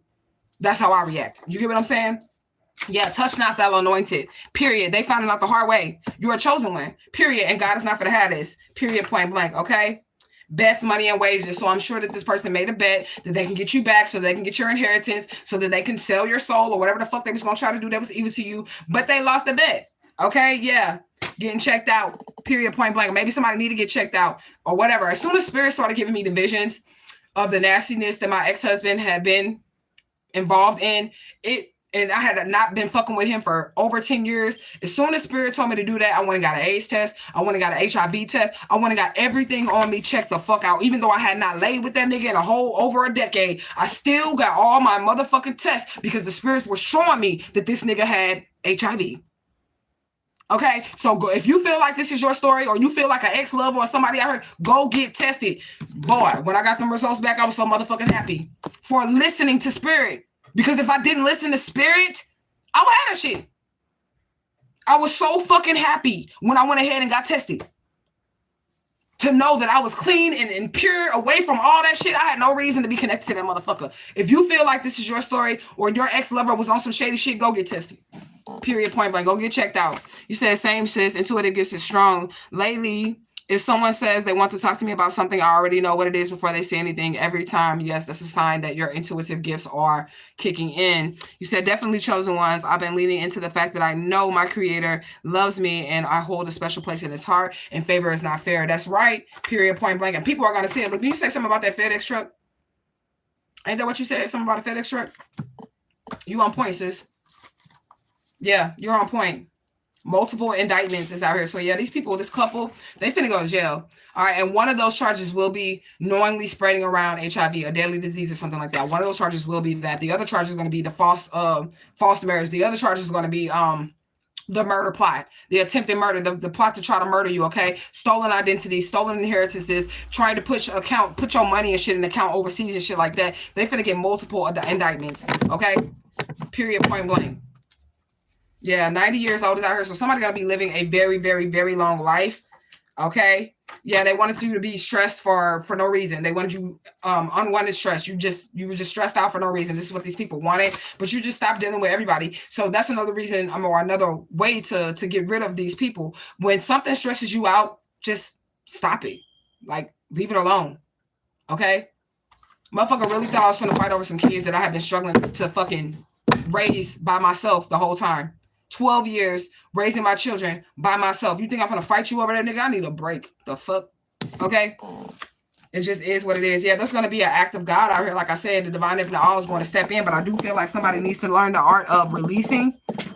That's how I react. You get what I'm saying? Yeah, touch not thou anointed. Period. They found it out the hard way. You're a chosen one. Period. And God is not going to have this. Period. Point blank. Okay? Best money and wages. So I'm sure that this person made a bet that they can get you back so they can get your inheritance, so that they can sell your soul or whatever the fuck they was going to try to do that was evil to you. But they lost the bet. Okay? Yeah. Getting checked out. Period. Point blank. Maybe somebody need to get checked out or whatever. As soon as Spirit started giving me the visions of the nastiness that my ex-husband had been involved in, and I had not been fucking with him for over 10 years. As soon as Spirit told me to do that, I went and got an AIDS test. I went and got an HIV test. I went and got everything on me checked the fuck out. Even though I had not laid with that nigga in over a decade, I still got all my motherfucking tests because the spirits were showing me that this nigga had HIV. Okay, so go, if you feel like this is your story, or you feel like an ex-lover or somebody out here, go get tested. Boy, when I got them results back, I was so motherfucking happy for listening to Spirit. Because if I didn't listen to Spirit, I would have that shit. I was so fucking happy when I went ahead and got tested. To know that I was clean and pure away from all that shit. I had no reason to be connected to that motherfucker. If you feel like this is your story, or your ex-lover was on some shady shit, go get tested. Period. Point blank. Go get checked out. You said same sis. Intuitive gets it strong. Lately, if someone says they want to talk to me about something, I already know what it is before they say anything. Every time, yes, that's a sign that your intuitive gifts are kicking in. You said definitely chosen ones. I've been leaning into the fact that I know my creator loves me and I hold a special place in his heart, and favor is not fair. That's right. Period. Point blank. And people are going to say it. Look, can you say something about that FedEx truck? Ain't that what you said? Something about a FedEx truck? You on point, sis. Yeah, you're on point. Multiple indictments is out here. So yeah, these people, this couple, they finna go to jail. All right. And one of those charges will be knowingly spreading around HIV, a deadly disease or something like that. One of those charges will be that. The other charge is going to be the false marriage. The other charge is going to be the murder plot, the attempted murder, the plot to try to murder you. Okay. Stolen identity, stolen inheritances, trying to put your money and shit in an account overseas and shit like that. They finna get multiple indictments. Okay. Period. Point blank. Yeah, 90 years old is out here. So somebody got to be living a very, very, very long life. Okay. Yeah, they wanted you to be stressed for no reason. They wanted you unwanted stress. You were just stressed out for no reason. This is what these people wanted, but you just stopped dealing with everybody. So that's another reason, or another way to get rid of these people. When something stresses you out, just stop it. Like, leave it alone. Okay. Motherfucker really thought I was going to fight over some kids that I have been struggling to fucking raise by myself the whole time. 12 years raising my children by myself. You think I'm gonna fight you over there, nigga? I need a break. The fuck? Okay? It just is what it is. Yeah, there's gonna be an act of God out here. Like I said, the divine infinite all is going to step in, but I do feel like somebody needs to learn the art of releasing.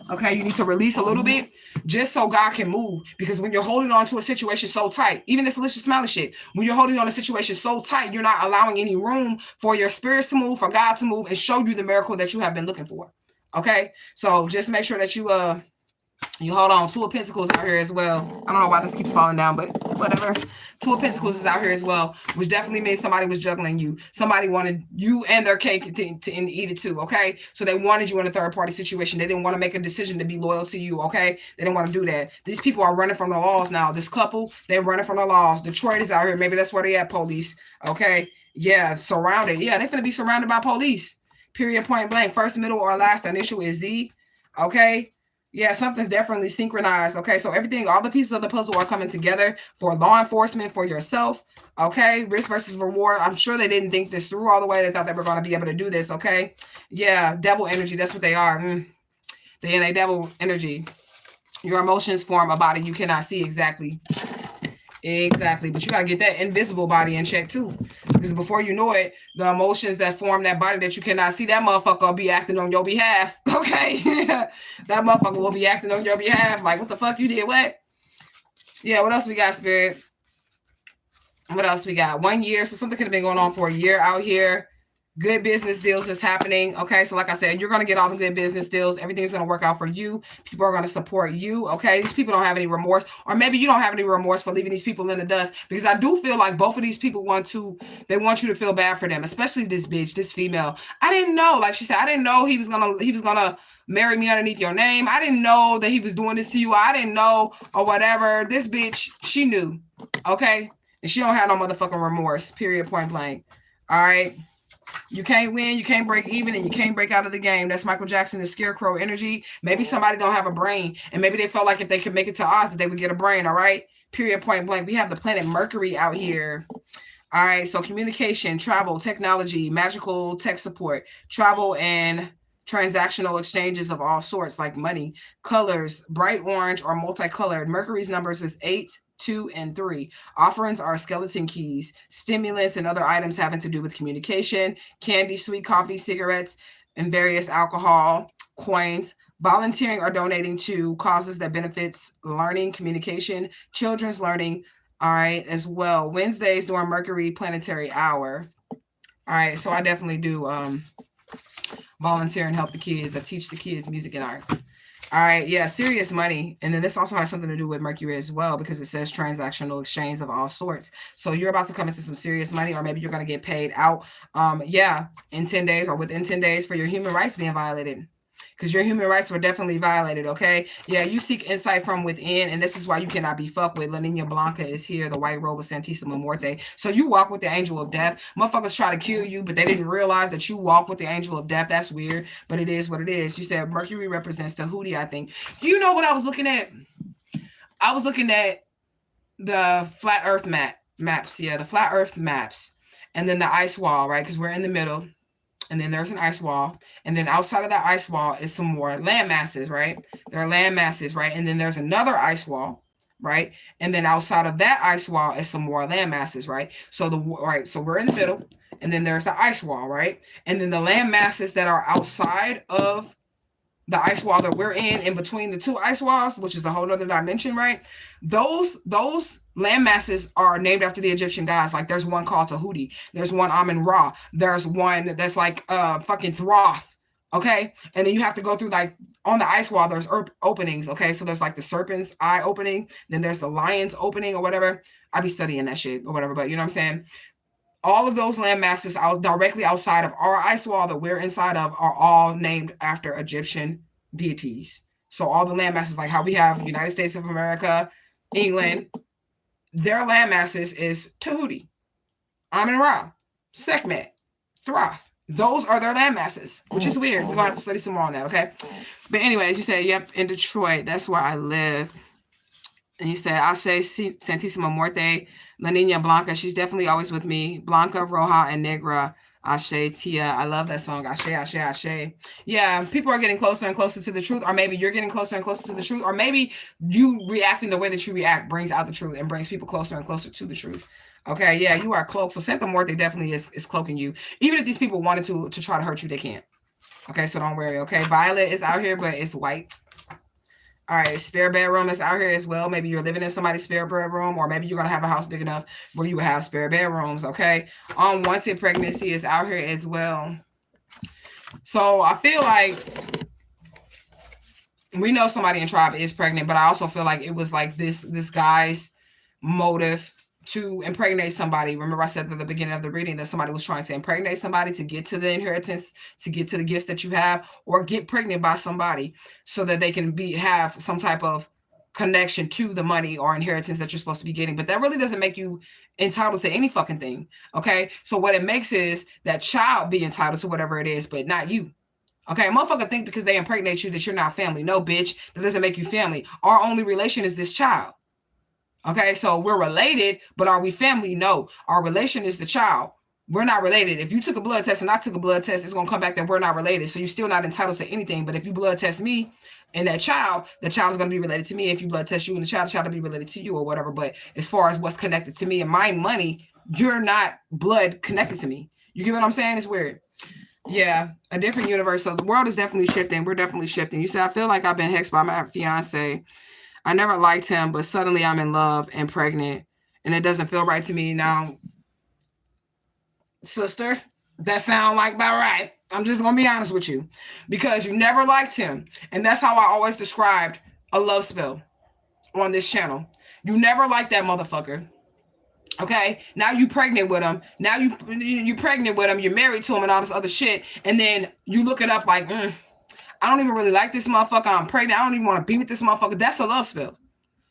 Okay, you need to release a little bit just so God can move. Because when you're holding on to a situation so tight, even this Alicia Smiley shit, when you're holding on to a situation so tight, you're not allowing any room for your spirits to move, for God to move and show you the miracle that you have been looking for. Okay, so just make sure that you hold on. Two of Pentacles out here as well. I don't know why this keeps falling down, but whatever. Two of Pentacles is out here as well, which definitely means somebody was juggling you. Somebody wanted you and their cake to eat it too, okay? So they wanted you in a third-party situation. They didn't want to make a decision to be loyal to you, okay? They didn't want to do that. These people are running from the laws now. This couple, they're running from the laws. Detroit is out here. Maybe that's where they at, police, okay? Yeah, surrounded. Yeah, they're going to be surrounded by police. Period, point blank. First, middle, or last initial is Z. Okay. Yeah, something's definitely synchronized. Okay. So everything, all the pieces of the puzzle are coming together for law enforcement, for yourself. Okay. Risk versus reward. I'm sure they didn't think this through all the way. They thought they were going to be able to do this. Okay. Yeah. Devil energy. That's what they are. The NA devil energy. Your emotions form a body you cannot see exactly. Exactly. But you got to get that invisible body in check too. Because before you know it, the emotions that form that body that you cannot see, that motherfucker will be acting on your behalf. Okay. That motherfucker will be acting on your behalf. Like, what the fuck you did? What? Yeah, what else we got, Spirit? What else we got? 1 year. So something could have been going on for a year out here. Good business deals is happening. Okay. So like I said, you're going to get all the good business deals. Everything's going to work out for you. People are going to support you. Okay. These people don't have any remorse, or maybe you don't have any remorse for leaving these people in the dust, because I do feel like both of these people want you to feel bad for them, especially this bitch, this female. I didn't know, like she said, I didn't know he was going to marry me underneath your name. I didn't know that he was doing this to you. I didn't know, or whatever. This bitch, she knew. Okay. And she don't have no motherfucking remorse, period, point blank. All right. You can't win, you can't break even, and you can't break out of the game. That's Michael Jackson, the scarecrow energy. Maybe somebody don't have a brain, and maybe they felt like if they could make it to Oz, that they would get a brain, all right? Period, point blank. We have the planet Mercury out here. All right, so communication, travel, technology, magical tech support, travel and transactional exchanges of all sorts, like money, colors, bright orange or multicolored. Mercury's numbers is 8, 2, and 3. Offerings are skeleton keys, stimulants, and other items having to do with communication, candy, sweet coffee, cigarettes, and various alcohol, coins. Volunteering or donating to causes that benefits learning, communication, children's learning. All right, as well. Wednesdays during Mercury planetary hour. All right, so I definitely do volunteer and help the kids. I teach the kids music and art. All right, yeah, serious money. And then this also has something to do with Mercury as well, because it says transactional exchange of all sorts. So you're about to come into some serious money, or maybe you're going to get paid out, in 10 days or within 10 days for your human rights being violated. Because your human rights were definitely violated, okay? Yeah, you seek insight from within, and this is why you cannot be fucked with. La Nina Blanca is here, the white robe of Santissima Muerte. So you walk with the angel of death. Motherfuckers try to kill you, but they didn't realize that you walk with the angel of death. That's weird, but it is what it is. You said Mercury represents Tahuti, I think. You know what I was looking at? I was looking at the flat earth maps. Yeah, the flat earth maps. And then the ice wall, right? Because we're in the middle. And then there's an ice wall. And then outside of that ice wall is some more land masses, right? There are land masses, right? And then there's another ice wall, right? And then outside of that ice wall is some more land masses, right? So so we're in the middle, and then there's the ice wall, right? And then the land masses that are outside of the ice wall that we're in between the two ice walls, which is a whole other dimension, right? Those land masses are named after the Egyptian gods. Like there's one called Tahuti. There's one Amun Ra. There's one that's like fucking Thoth. Okay. And then you have to go through, like, on the ice wall, there's openings. Okay. So there's like the serpent's eye opening. Then there's the lion's opening or whatever. I be studying that shit or whatever, but you know what I'm saying? All of those land masses out directly outside of our ice wall that we're inside of are all named after Egyptian deities. So all the land masses, like how we have United States of America, England, their land masses is Tahuti, Amun Ra, Sekhmet, Thoth. Those are their land masses, which is weird. We're going to have to study some more on that, okay? But anyways, you said, yep, in Detroit, that's where I live. And you said, I say Santissima Muerte, La Nina Blanca. She's definitely always with me. Blanca, Roja, and Negra. Ashe, Tia. I love that song. Ashe, Ashe, Ashe. Yeah, people are getting closer and closer to the truth, or maybe you're getting closer and closer to the truth, or maybe you reacting the way that you react brings out the truth and brings people closer and closer to the truth. Okay, yeah, you are cloaked. So Santa Muerte definitely is cloaking you. Even if these people wanted to try to hurt you, they can't. Okay, so don't worry, okay? Violet is out here, but it's white. All right, spare bedroom is out here as well. Maybe you're living in somebody's spare bedroom, or maybe you're going to have a house big enough where you have spare bedrooms, okay? Unwanted pregnancy is out here as well. So I feel like we know somebody in tribe is pregnant, but I also feel like it was like this guy's motive to impregnate somebody. Remember I said at the beginning of the reading that somebody was trying to impregnate somebody to get to the inheritance, to get to the gifts that you have, or get pregnant by somebody so that they can have some type of connection to the money or inheritance that you're supposed to be getting. But that really doesn't make you entitled to any fucking thing. Okay. So what it makes is that child be entitled to whatever it is, but not you. Okay, motherfucker think because they impregnate you that you're not family. No, bitch, that doesn't make you family. Our only relation is this child. Okay, so we're related, but are we family? No, our relation is the child. we're not related. If you took a blood test and I took a blood test, it's going to come back that we're not related. So you're still not entitled to anything. But if you blood test me and that child, the child is going to be related to me. If you blood test you and the child will be related to you or whatever. But as far as what's connected to me and my money, you're not blood connected to me. You get what I'm saying? It's weird. Yeah, a different universe. So the world is definitely shifting. We're definitely shifting. You said, I feel like I've been hexed by my fiance. I never liked him, but suddenly I'm in love and pregnant, and it doesn't feel right to me now. Sister, that sound like about right. I'm just going to be honest with you, because you never liked him. And that's how I always described a love spell on this channel. You never liked that motherfucker. Okay, now you pregnant with him. Now you pregnant with him. You're married to him and all this other shit. And then you look it up like, I don't even really like this motherfucker. I'm pregnant. I don't even want to be with this motherfucker. That's a love spell.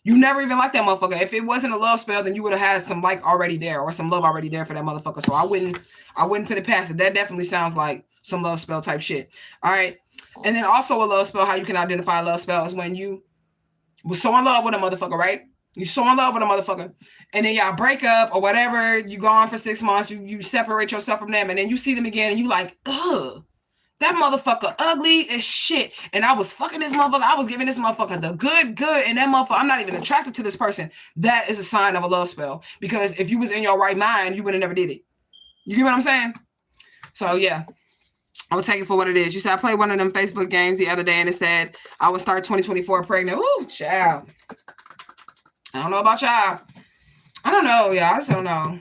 You never even liked that motherfucker. If it wasn't a love spell, then you would have had some like already there or some love already there for that motherfucker. So I wouldn't put it past it. That definitely sounds like some love spell type shit. All right. And then also a love spell, how you can identify a love spell is when you were so in love with a motherfucker, right? You so in love with a motherfucker, and then y'all break up or whatever. You go on for 6 months. You separate yourself from them, and then you see them again, and you like, ugh, that motherfucker ugly as shit. And I was fucking this motherfucker. I was giving this motherfucker the good, and that motherfucker, I'm not even attracted to this person. That is a sign of a love spell, because if you was in your right mind, you would have never did it. You get what I'm saying? So yeah. I'll take it for what it is. You said I played one of them Facebook games the other day, and it said I would start 2024 pregnant. Ooh, child. I don't know about y'all. I don't know, y'all. I just don't know.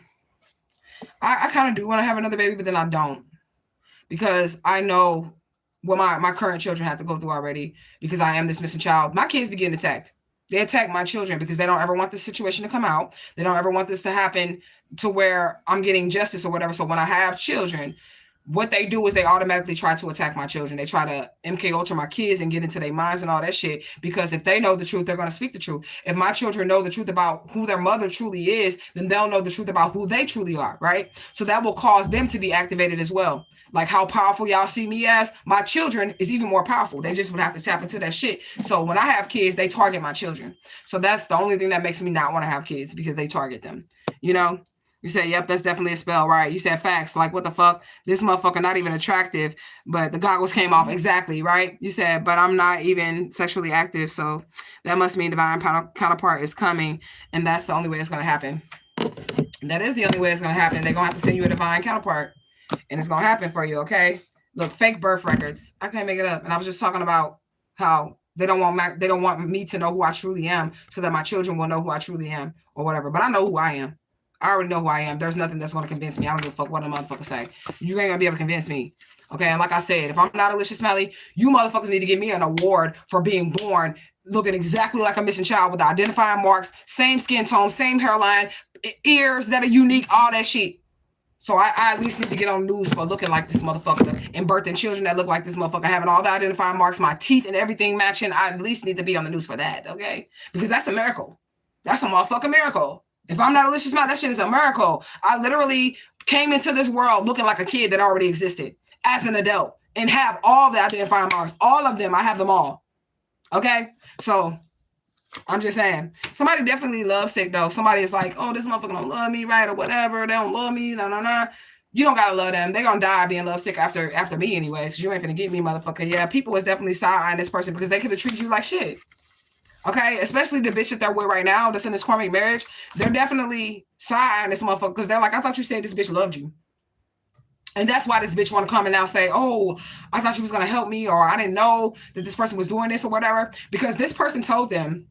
I kind of do want to have another baby, but then I don't. Because I know what my current children have to go through already, because I am this missing child. My kids be getting attacked. They attack my children because they don't ever want this situation to come out. They don't ever want this to happen to where I'm getting justice or whatever. So when I have children, what they do is they automatically try to attack my children. They try to MK Ultra my kids and get into their minds and all that shit. Because if they know the truth, they're going to speak the truth. If my children know the truth about who their mother truly is, then they'll know the truth about who they truly are, right? So that will cause them to be activated as well. Like how powerful y'all see me as, my children is even more powerful. They just would have to tap into that shit. So when I have kids, they target my children. So that's the only thing that makes me not want to have kids, because they target them, you know? You said, yep, that's definitely a spell, right? You said facts. Like, what the fuck? This motherfucker not even attractive, but the goggles came off. Exactly, right? You said, but I'm not even sexually active, so that must mean divine counterpart is coming, and that's the only way it's going to happen. That is the only way it's going to happen. They're going to have to send you a divine counterpart, and it's going to happen for you, okay? Look, fake birth records. I can't make it up. And I was just talking about how they don't want me to know who I truly am, so that my children will know who I truly am or whatever. But I know who I am. I already know who I am. There's nothing that's going to convince me. I don't give a fuck what a motherfucker say. You ain't going to be able to convince me. Okay, and like I said, if I'm not Alicia Smalley, you motherfuckers need to give me an award for being born looking exactly like a missing child with the identifying marks, same skin tone, same hairline, ears that are unique, all that shit. So I at least need to get on the news for looking like this motherfucker and birthing children that look like this motherfucker, having all the identifying marks, my teeth and everything matching. I at least need to be on the news for that, okay? Because that's a miracle. That's a motherfucking miracle. If I'm not Alicia Smalley, that shit is a miracle. I literally came into this world looking like a kid that already existed as an adult and have all the identifying marks. All of them. I have them all. Okay? So I'm just saying. Somebody definitely loves sick, though. Somebody is like, oh, this motherfucker don't love me, right? Or whatever. They don't love me. Nah. You don't gotta love them. They're gonna die being love sick after me anyways. Because you ain't gonna get me, motherfucker. Yeah, people is definitely side-eyeing this person because they could have treated you like shit. Okay, especially the bitch that they're with right now that's in this karmic marriage. They're definitely side-eyeing this motherfucker because they're like, I thought you said this bitch loved you. And that's why this bitch want to come and now say, oh, I thought she was going to help me, or I didn't know that this person was doing this or whatever. Because this person told them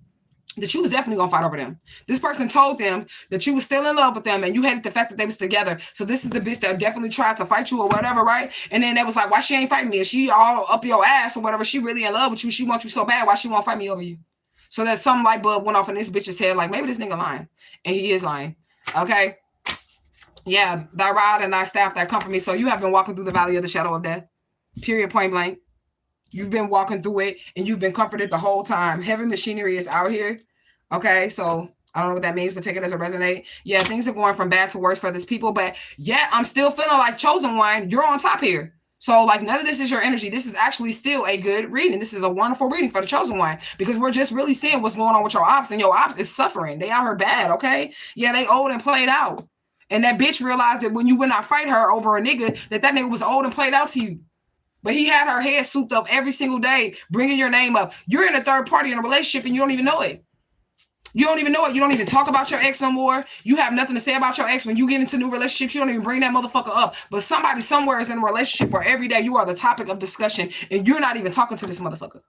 that you was definitely going to fight over them. This person told them that you was still in love with them and you hated the fact that they was together. So this is the bitch that definitely tried to fight you or whatever, right? And then they was like, why she ain't fighting me? Is she all up your ass or whatever? She really in love with you. She wants you so bad. Why she won't fight me over you? So that some light bulb went off in this bitch's head, like maybe this nigga lying. And he is lying. Okay? Yeah, thy rod and thy staff that comfort me. So you have been walking through the valley of the shadow of death. Period, point blank. You've been walking through it and you've been comforted the whole time. Heavy machinery is out here. Okay, so I don't know what that means, but take it as a resonate. Yeah, things are going from bad to worse for this people. But yeah, I'm still feeling like chosen one. You're on top here. So like none of this is your energy. This is actually still a good reading. This is a wonderful reading for the chosen one because we're just really seeing what's going on with your ops, and your ops is suffering. They out here bad, okay? Yeah, they old and played out. And that bitch realized that when you would not fight her over a nigga, that nigga was old and played out to you. But he had her head souped up every single day, bringing your name up. You're in a third party in a relationship and you don't even know it. You don't even know it. You don't even talk about your ex no more. You have nothing to say about your ex. When you get into new relationships, you don't even bring that motherfucker up. But somebody somewhere is in a relationship where every day you are the topic of discussion and you're not even talking to this motherfucker.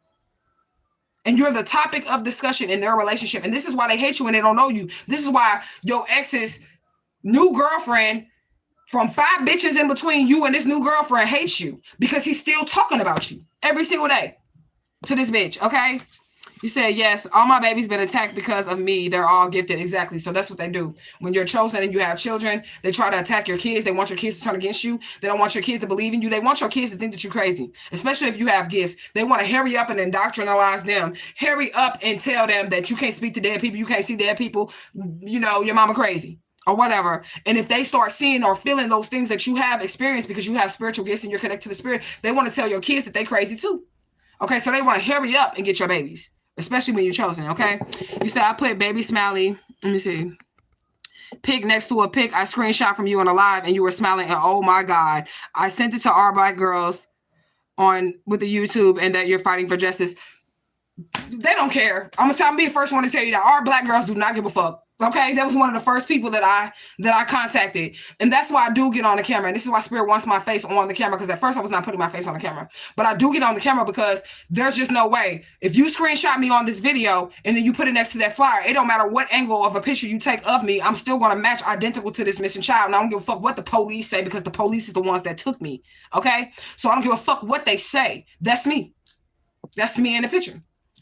And you're the topic of discussion in their relationship. And this is why they hate you and they don't know you. This is why your ex's new girlfriend from 5 bitches in between you and this new girlfriend hates you because he's still talking about you every single day to this bitch, okay? You said, yes, all my babies been attacked because of me. They're all gifted. Exactly. So that's what they do. When you're chosen and you have children, they try to attack your kids. They want your kids to turn against you. They don't want your kids to believe in you. They want your kids to think that you're crazy, especially if you have gifts. They want to hurry up and indoctrinalize them. Hurry up and tell them that you can't speak to dead people. You can't see dead people. You know, your mama crazy or whatever. And if they start seeing or feeling those things that you have experienced because you have spiritual gifts and you're connected to the spirit, they want to tell your kids that they crazy too. Okay, so they want to hurry up and get your babies. Especially when you're chosen, okay? You said, I put baby Smiley, let me see, pic next to a pic I screenshot from you on a live and you were smiling and oh my God. I sent it to our Black girls with the YouTube and that you're fighting for justice. They don't care. I'm gonna be the first one to tell you that our Black girls do not give a fuck. Okay, that was one of the first people that I contacted, and that's why I do get on the camera. And this is why Spirit wants my face on the camera, because at first I was not putting my face on the camera, but I do get on the camera because there's just no way. If you screenshot me on this video and then you put it next to that flyer, it don't matter what angle of a picture you take of me, I'm still going to match identical to this missing child. And I don't give a fuck what the police say because the police is the ones that took me. Okay, so I don't give a fuck what they say. That's me. That's me in the picture.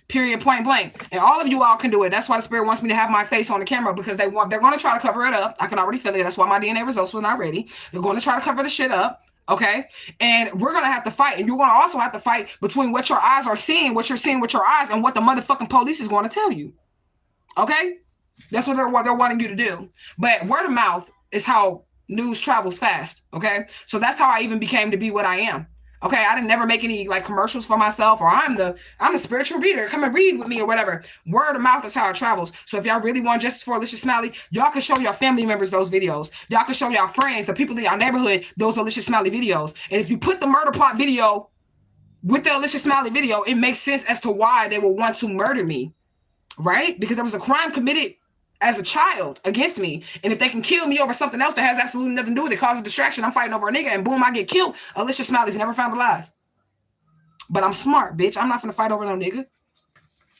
Period, point blank. And all of you all can do it. That's why the Spirit wants me to have my face on the camera, because they're going to try to cover it up. I can already feel it. That's why my DNA results were not ready. They're going to try to cover the shit up. Okay. And we're going to have to fight. And you're going to also have to fight between what your eyes are seeing, what you're seeing with your eyes, and what the motherfucking police is going to tell you. Okay. That's what they're wanting you to do. But word of mouth is how news travels fast. Okay. So that's how I even became to be what I am. Okay, I didn't never make any like commercials for myself, or I'm the spiritual reader. Come and read with me or whatever. Word of mouth is how it travels. So if y'all really want justice for Alicia Smiley, y'all can show your family members those videos. Y'all can show y'all friends, the people in your neighborhood, those Alicia Smiley videos. And if you put the murder plot video with the Alicia Smiley video, it makes sense as to why they will want to murder me, right? Because there was a crime committed as a child against me. And if they can kill me over something else that has absolutely nothing to do with it, cause a distraction, I'm fighting over a nigga and boom, I get killed. Alicia Smiley's never found alive. But I'm smart, bitch. I'm not gonna fight over no nigga.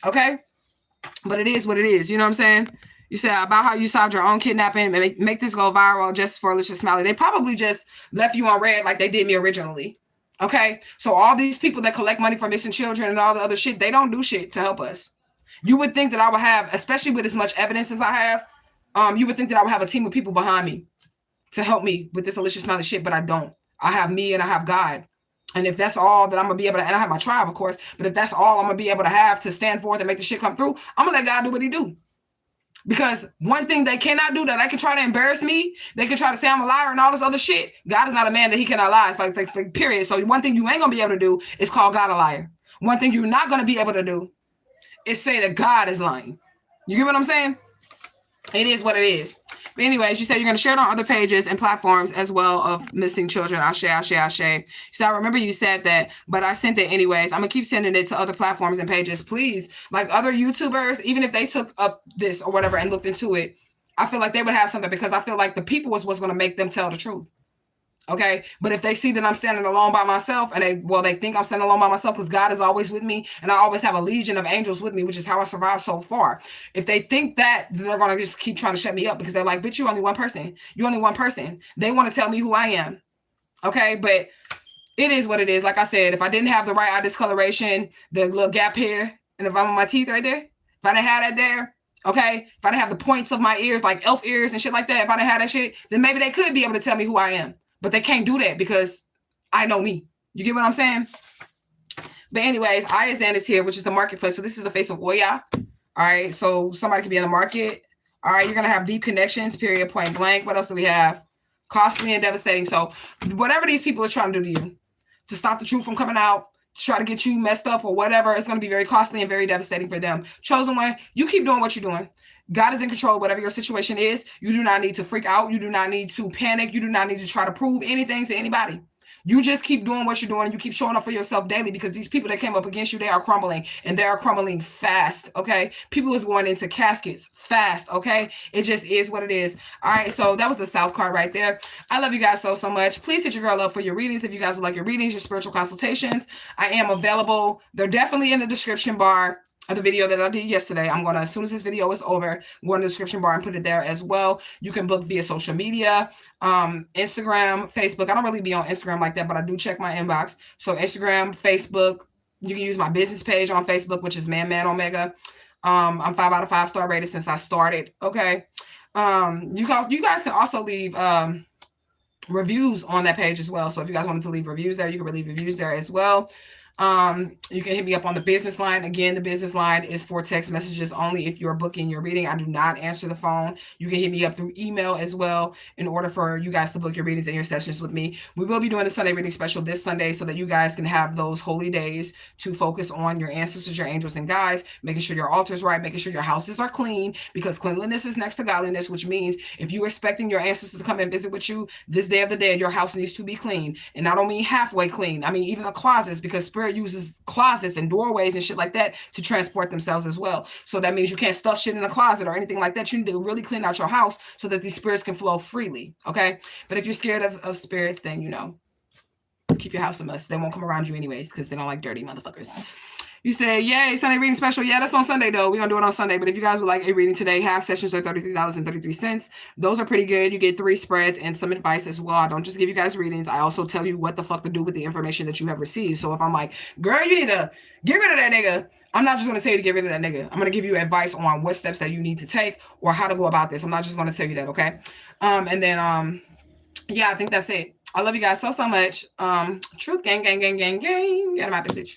Okay? But it is what it is. You know what I'm saying? You said about how you solved your own kidnapping and make this go viral just for Alicia Smiley. They probably just left you on red like they did me originally. Okay? So all these people that collect money for missing children and all the other shit, they don't do shit to help us. You would think that I would have, especially with as much evidence as I have, you would think that I would have a team of people behind me to help me with this Alicia Smiley shit, but I don't. I have me and I have God. And if that's all that I'm going to be able to, and I have my tribe, of course, but if that's all I'm going to be able to have to stand forth and make the shit come through, I'm going to let God do what he do. Because one thing they cannot do, that they can try to embarrass me, they can try to say I'm a liar and all this other shit. God is not a man that he cannot lie. It's like period. So one thing you ain't going to be able to do is call God a liar. One thing you're not going to be able to do is say that God is lying. You get what I'm saying? It is what it is. But anyways, you said you're going to share it on other pages and platforms as well of missing children. Ashe, ashe, ashe. So I remember you said that, but I sent it anyways. I'm going to keep sending it to other platforms and pages. Please, like other YouTubers, even if they took up this or whatever and looked into it, I feel like they would have something, because I feel like the people was what's going to make them tell the truth. Okay. But if they see that I'm standing alone by myself, and they think I'm standing alone by myself because God is always with me and I always have a legion of angels with me, which is how I survived so far. If they think that, they're going to just keep trying to shut me up, because they're like, bitch, you're only one person. You're only one person. They want to tell me who I am. Okay. But it is what it is. Like I said, if I didn't have the right eye discoloration, the little gap here, and if I'm on my teeth right there, if I didn't have that there, okay, if I didn't have the points of my ears, like elf ears and shit like that, if I didn't have that shit, then maybe they could be able to tell me who I am. But they can't do that because I know me. You get what I'm saying? But anyways, Ayazan is here, which is the marketplace. So this is the face of Oya. All right. So somebody could be in the market. All right. You're going to have deep connections, period, point blank. What else do we have? Costly and devastating. So whatever these people are trying to do to you, to stop the truth from coming out, to try to get you messed up or whatever, it's going to be very costly and very devastating for them. Chosen one, you keep doing what you're doing. God is in control of whatever your situation is. You do not need to freak out. You do not need to panic. You do not need to try to prove anything to anybody. You just keep doing what you're doing. You keep showing up for yourself daily, because these people that came up against you, they are crumbling, and they are crumbling fast. Okay. People is going into caskets fast. Okay. It just is what it is. All right. So that was the South card right there. I love you guys so much. Please hit your girl up for your readings. If you guys would like your readings, your spiritual consultations, I am available. They're definitely in the description bar of the video that I did yesterday. I'm going to, as soon as this video is over, go in the description bar and put it there as well. You can book via social media, Instagram, Facebook. I don't really be on Instagram like that, but I do check my inbox. So Instagram, Facebook, you can use my business page on Facebook, which is Man Omega. I'm 5 out of 5 star rated since I started. Okay. You guys can also leave reviews on that page as well. So if you guys wanted to leave reviews there, you can leave reviews there as well. You can hit me up on the business line. Again, the business line is for text messages only. If you're booking your reading, I do not answer the phone. You can hit me up through email as well in order for you guys to book your readings and your sessions with me. We will be doing the Sunday reading special this Sunday so that you guys can have those holy days to focus on your ancestors, your angels, and guides, making sure your altar's right, making sure your houses are clean, because cleanliness is next to godliness, which means if you're expecting your ancestors to come and visit with you this day of the dead, your house needs to be clean. And I don't mean halfway clean. I mean even the closets, because spirit uses closets and doorways and shit like that to transport themselves as well. So that means you can't stuff shit in a closet or anything like that. You need to really clean out your house so that these spirits can flow freely. Okay. But if you're scared of spirits, then, you know, keep your house a mess. They won't come around you anyways, because they don't like dirty motherfuckers. You say, yay, Sunday reading special. Yeah, that's on Sunday, though. We're going to do it on Sunday. But if you guys would like a reading today, half sessions are $33.33. Those are pretty good. You get 3 spreads and some advice as well. I don't just give you guys readings. I also tell you what the fuck to do with the information that you have received. So if I'm like, girl, you need to get rid of that nigga, I'm not just going to say to get rid of that nigga. I'm going to give you advice on what steps that you need to take or how to go about this. I'm not just going to tell you that, okay? And then, yeah, I think that's it. I love you guys so much. Truth, gang, gang, gang, gang, gang. Get him out this bitch.